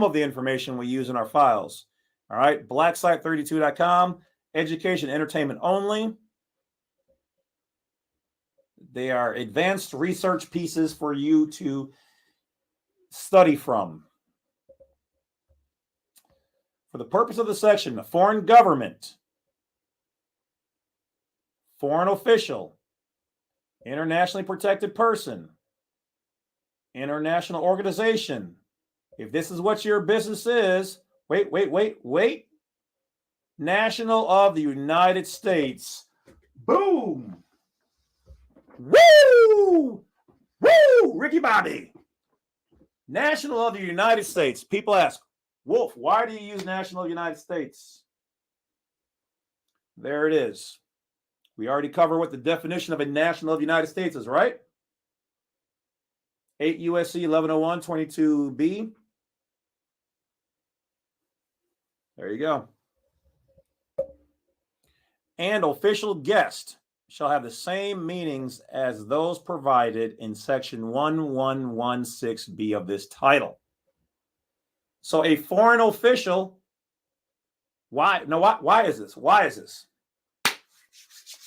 of the information we use in our files. All right, blacksite32.com, education, entertainment only. They are advanced research pieces for you to study from. For the purpose of the section, the foreign government, foreign official, internationally protected person, international organization. If this is what your business is, wait. National of the United States. Boom. Woo! Ricky Bobby. National of the United States. People ask, Wolf, why do you use National of the United States? There it is. We already covered what the definition of a national of the United States is, right? 8 USC 1101 22B. There you go. And official guest shall have the same meanings as those provided in section 1116B of this title. So a foreign official Why? No, why is this? Why is this?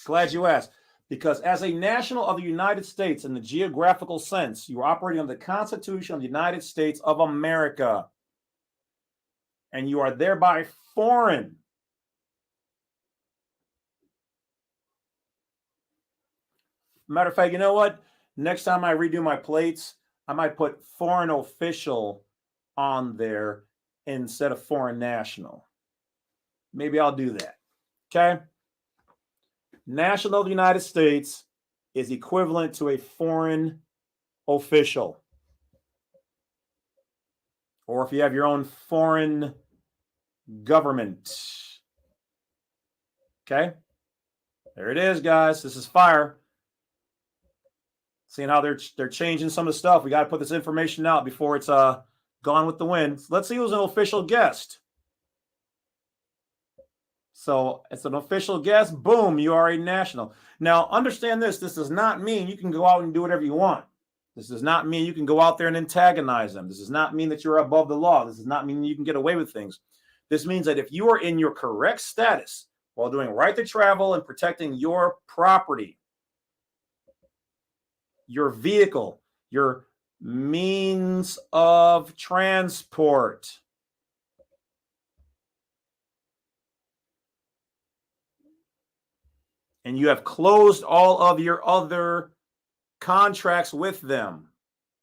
Glad you asked. Because as a national of the United States in the geographical sense, you are operating under the Constitution of the United States of America. And you are thereby foreign. Matter of fact, you know what? Next time I redo my plates, I might put foreign official on there instead of foreign national. Maybe I'll do that. Okay? National of the United States is equivalent to a foreign official. Or if you have your own foreign government. Okay? There it is, guys. This is fire. Seeing how they're changing some of the stuff. We got to put this information out before it's gone with the wind. Let's see who's an official guest. So it's an official guest. Boom, you are a national. Now, understand this. This does not mean you can go out and do whatever you want. This does not mean you can go out there and antagonize them. This does not mean that you're above the law. This does not mean you can get away with things. This means that if you are in your correct status while doing right to travel and protecting your property, your vehicle, your means of transport, and you have closed all of your other contracts with them,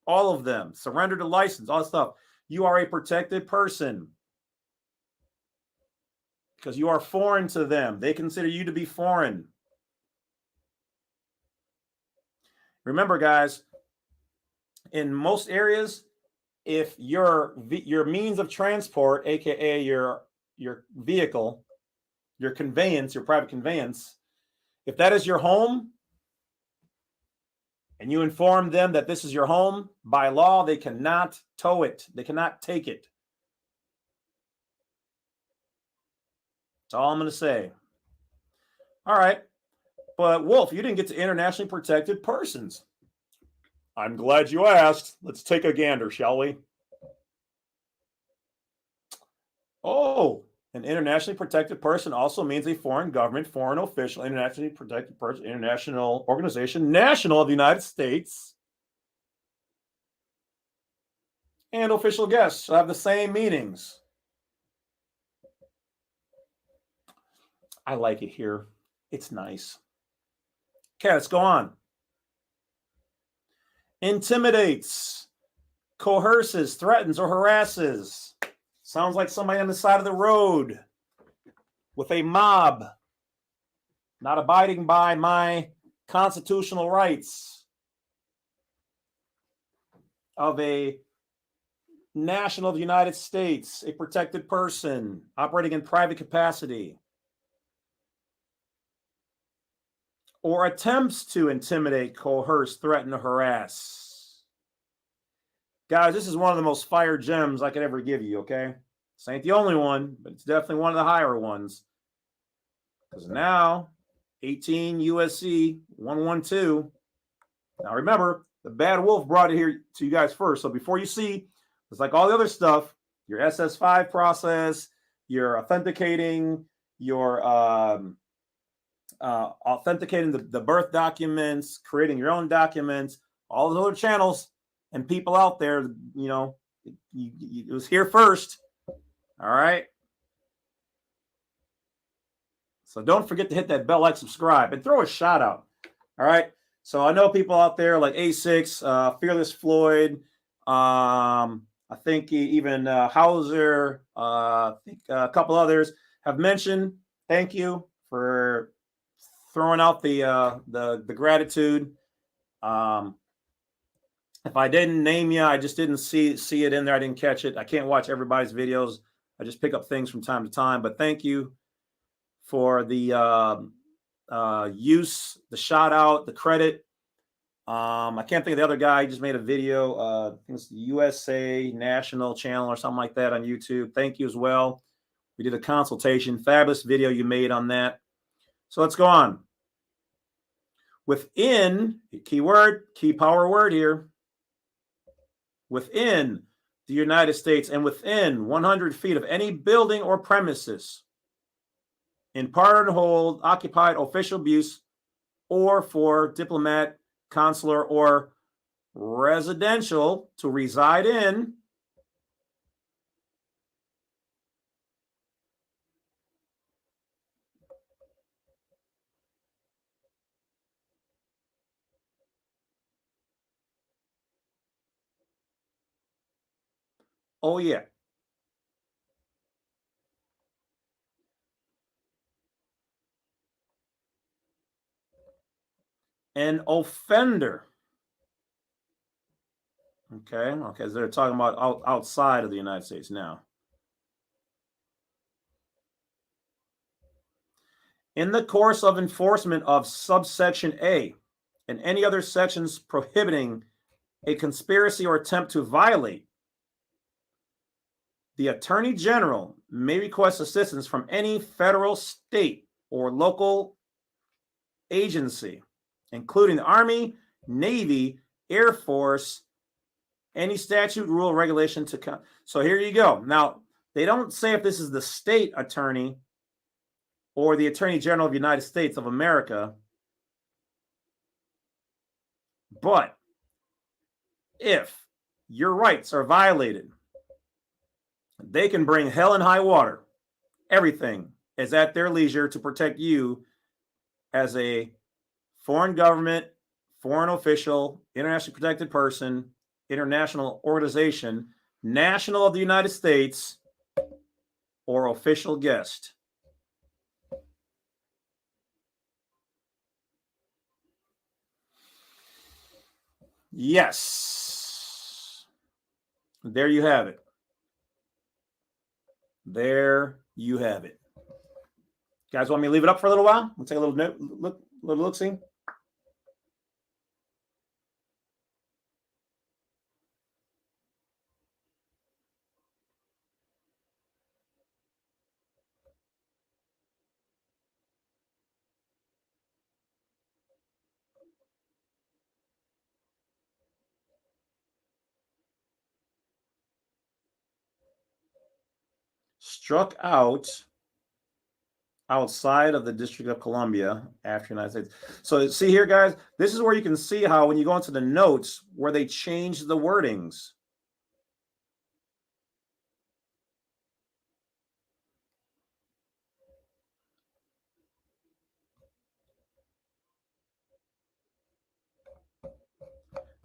all of them, surrendered the license, all that stuff, you are a protected person because you are foreign to them. They consider you to be foreign. Remember, guys, in most areas, if your means of transport, aka your vehicle, your conveyance, your private conveyance, if that is your home, and you inform them that this is your home, by law, they cannot tow it. They cannot take it. That's all I'm going to say. All right. But Wolf, you didn't get to internationally protected persons. I'm glad you asked. Let's take a gander, shall we? Oh, an internationally protected person also means a foreign government, foreign official, internationally protected person, international organization, national of the United States, and official guests have the same meanings. I like it here. It's nice. Okay, let's go on. Intimidates, coerces, threatens, or harasses. Sounds like somebody on the side of the road with a mob, not abiding by my constitutional rights of a national of the United States, a protected person operating in private capacity, or attempts to intimidate, coerce, threaten, or harass. Guys, this is one of the most fire gems I could ever give you, okay? This ain't the only one, but it's definitely one of the higher ones. Because now, 18 USC 112. Now remember, the bad wolf brought it here to you guys first. So before you see, it's like all the other stuff, your SS5 process, your authenticating, your authenticating the birth documents, creating your own documents, all those other channels and people out there, you know, it was here first. All right. So don't forget to hit that bell, like, subscribe, and throw a shout out. All right. So I know people out there like A6, Fearless Floyd, I think even Hauser, I think a couple others have mentioned. Thank you for throwing out the gratitude. If I didn't name you, I just didn't see it in there. I didn't catch it. I can't watch everybody's videos. I just pick up things from time to time. But thank you for the use, the shout out, the credit. I can't think of the other guy. He just made a video. I think it's the USA National channel or something like that on YouTube. Thank you as well. We did a consultation. Fabulous video you made on that. So let's go on. Within, keyword, key power word here. Within the United States and within 100 feet of any building or premises in part or hold, occupied official use, or for diplomat, consular, or residential to reside in. Oh, yeah. An offender. Okay, so they're talking about outside of the United States now. In the course of enforcement of subsection A and any other sections prohibiting a conspiracy or attempt to violate, the Attorney General may request assistance from any federal, state, or local agency, including the Army, Navy, Air Force, any statute, rule, regulation to come. So here you go. Now, they don't say if this is the state attorney or the Attorney General of the United States of America, but if your rights are violated, they can bring hell and high water. Everything is at their leisure to protect you as a foreign government, foreign official, internationally protected person, international organization, national of the United States, or official guest. Yes. There you have it. There you have it. Guys, want me to leave it up for a little while? We'll take a little look-see. Struck out outside of the District of Columbia after United States. So see here, guys, this is where you can see how when you go into the notes where they change the wordings.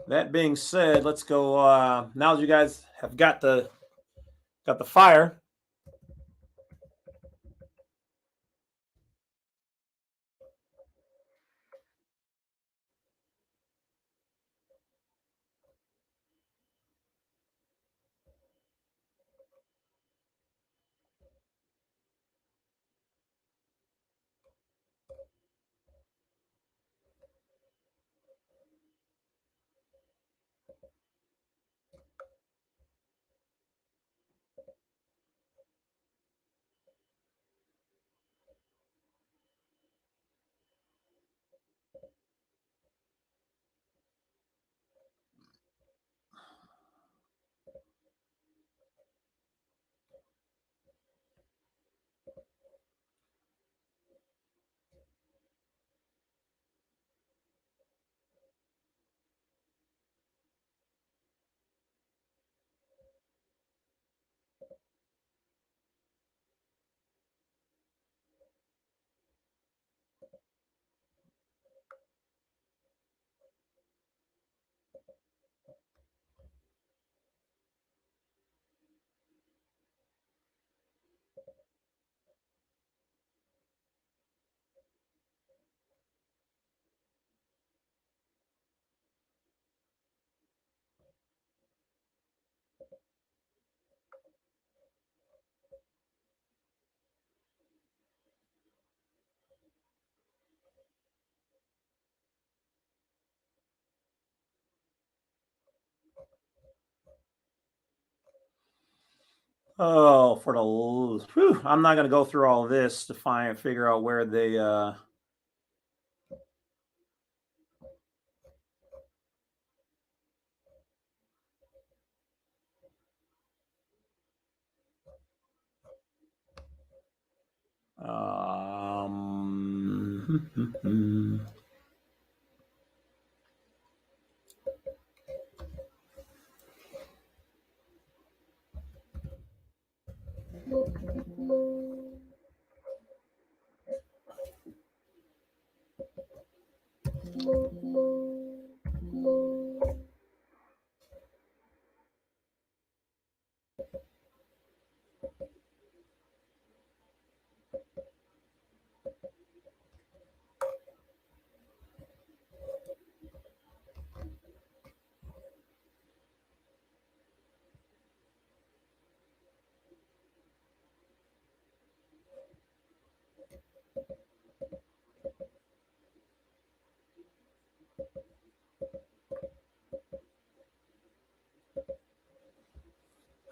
That being said, let's go. Now that you guys have got the fire. Oh, for the whew, I'm not going to go through all of this to figure out where they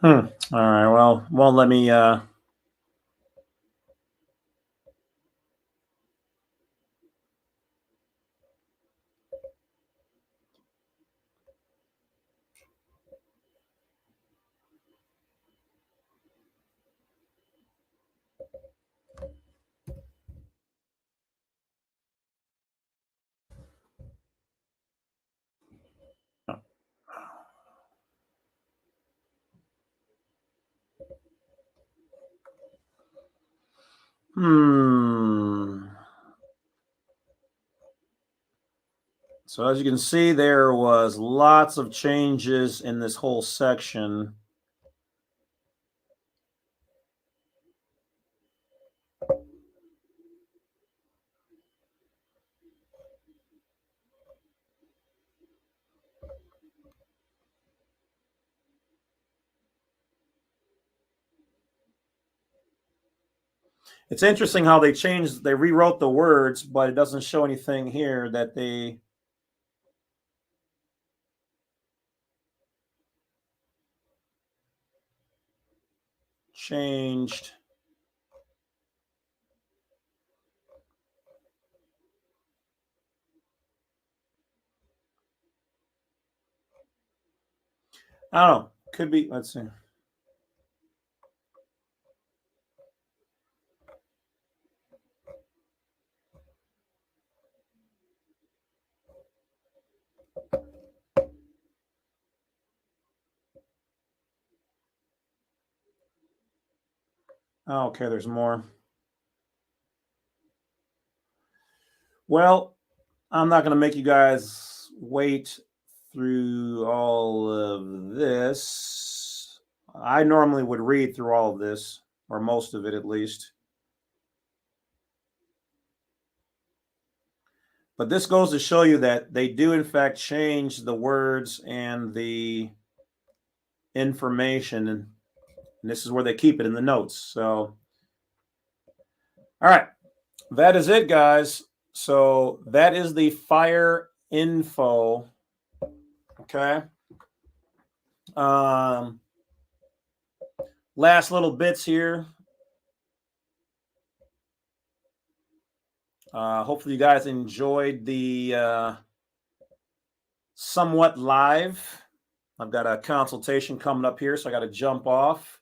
All right. Well, won't let me. So as you can see, there was lots of changes in this whole section. It's interesting how they rewrote the words, but it doesn't show anything here that they changed. I don't know. Could be. Let's see. Oh, okay, there's more. Well, I'm not going to make you guys wait through all of this. I normally would read through all of this, or most of it at least. But this goes to show you that they do, in fact, change the words and the information. And this is where they keep it in the notes. So, all right. That is it, guys. So that is the fire info. Okay. Last little bits here. Hopefully you guys enjoyed the somewhat live. I've got a consultation coming up here, so I got to jump off.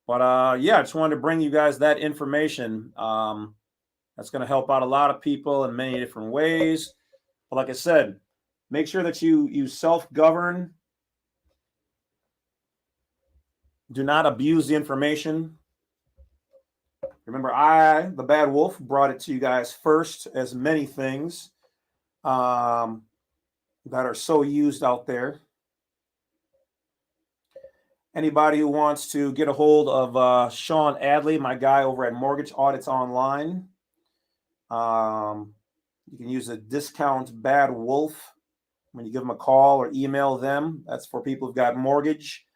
But yeah, I just wanted to bring you guys that information. That's going to help out a lot of people in many different ways. But like I said, make sure that you self-govern. Do not abuse the information. Remember, I, the bad wolf, brought it to you guys first, as many things that are so used out there. Anybody who wants to get a hold of Sean Adley, my guy over at Mortgage Audits Online, you can use a discount Bad Wolf when you give them a call or email them. That's for people who've got mortgage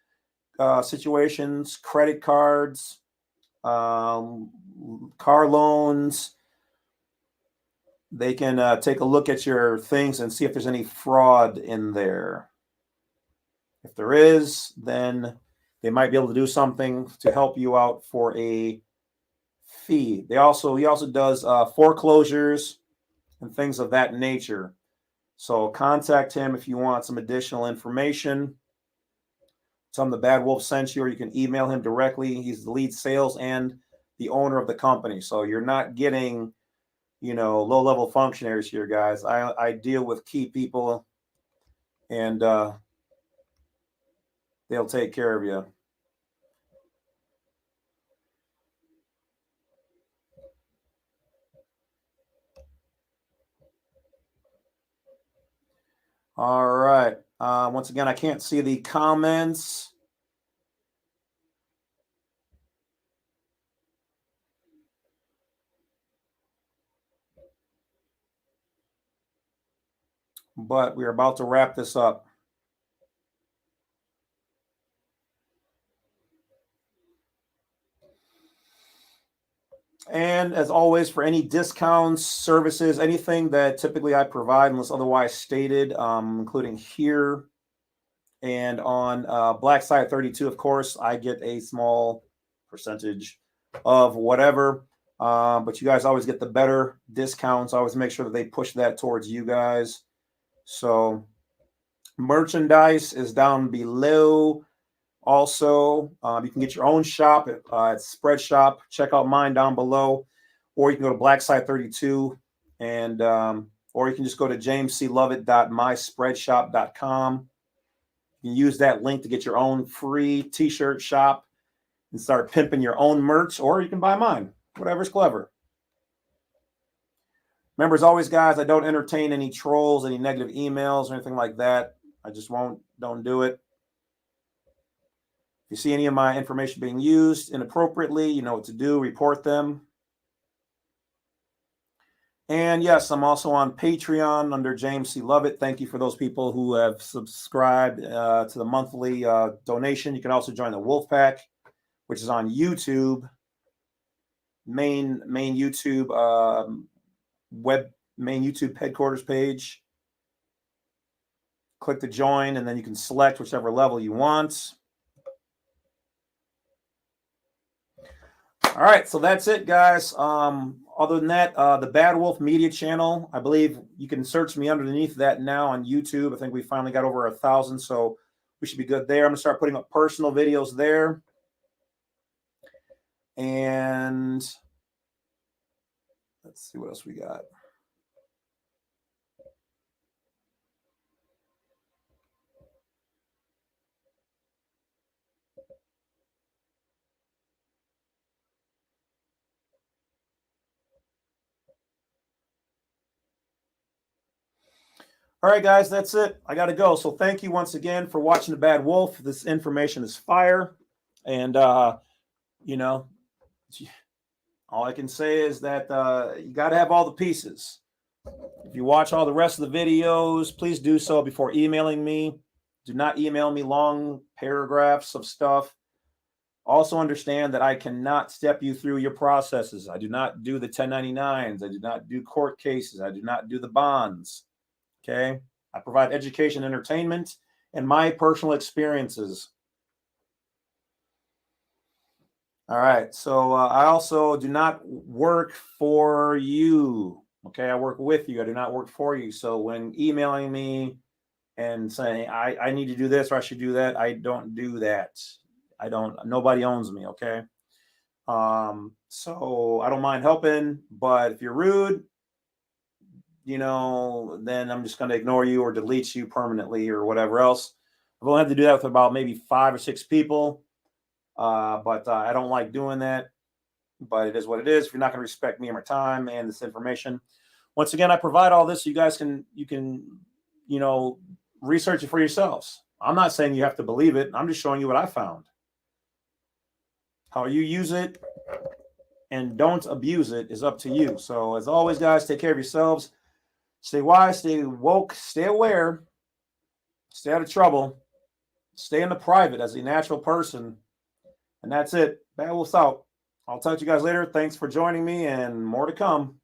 situations, credit cards, car loans. They can take a look at your things and see if there's any fraud in there. If there is, then they might be able to do something to help you out for a fee. He also does foreclosures and things of that nature. So contact him if you want some additional information. Tell him the Bad Wolf sent you, or you can email him directly. He's the lead sales and the owner of the company. So you're not getting, low-level functionaries here, guys. I deal with key people, and they'll take care of you. All right. Once again, I can't see the comments. But we're about to wrap this up. And as always, for any discounts, services, anything that typically I provide unless otherwise stated, including here and on Black Site 32, of course, I get a small percentage of whatever. But you guys always get the better discounts. I always make sure that they push that towards you guys. So merchandise is down below. Also, you can get your own shop at Spreadshop. Check out mine down below, or you can go to Black Site 32, and or you can just go to jamesclovett.myspreadshop.com. You can use that link to get your own free T-shirt shop and start pimping your own merch, or you can buy mine. Whatever's clever. Remember, as always, guys, I don't entertain any trolls, any negative emails, or anything like that. I just don't do it. If you see any of my information being used inappropriately, you know what to do. Report them. And yes, I'm also on Patreon under James C. Lovett. Thank you for those people who have subscribed to the monthly donation. You can also join the Wolf Pack, which is on YouTube. Main YouTube main YouTube headquarters page. Click to join, and then you can select whichever level you want. All right, so that's it, guys. Other than that, the Bad Wolf Media channel, I believe you can search me underneath that now on YouTube. I think we finally got over 1,000, so we should be good there. I'm going to start putting up personal videos there. And let's see what else we got. All right, guys, that's it. I got to go. So thank you once again for watching The Bad Wolf. This information is fire. And, you know, all I can say is that you got to have all the pieces. If you watch all the rest of the videos, please do so before emailing me. Do not email me long paragraphs of stuff. Also understand that I cannot step you through your processes. I do not do the 1099s. I do not do court cases. I do not do the bonds. Okay? I provide education, entertainment, and my personal experiences. All right. So I also do not work for you. Okay? I work with you. I do not work for you. So when emailing me and saying, I need to do this or I should do that, I don't do that. Nobody owns me. Okay? So I don't mind helping, but if you're rude, then I'm just going to ignore you or delete you permanently or whatever else. I've only had to do that with about maybe 5 or 6 people. But I don't like doing that, but it is what it is. If you're not going to respect me and my time and this information, once again, I provide all this. You guys can, research it for yourselves. I'm not saying you have to believe it. I'm just showing you what I found. How you use it and don't abuse it is up to you. So as always, guys, take care of yourselves. Stay wise, stay woke, stay aware, stay out of trouble, stay in the private as a natural person. And that's it. Bad Wolf's out. I'll talk to you guys later. Thanks for joining me, and more to come.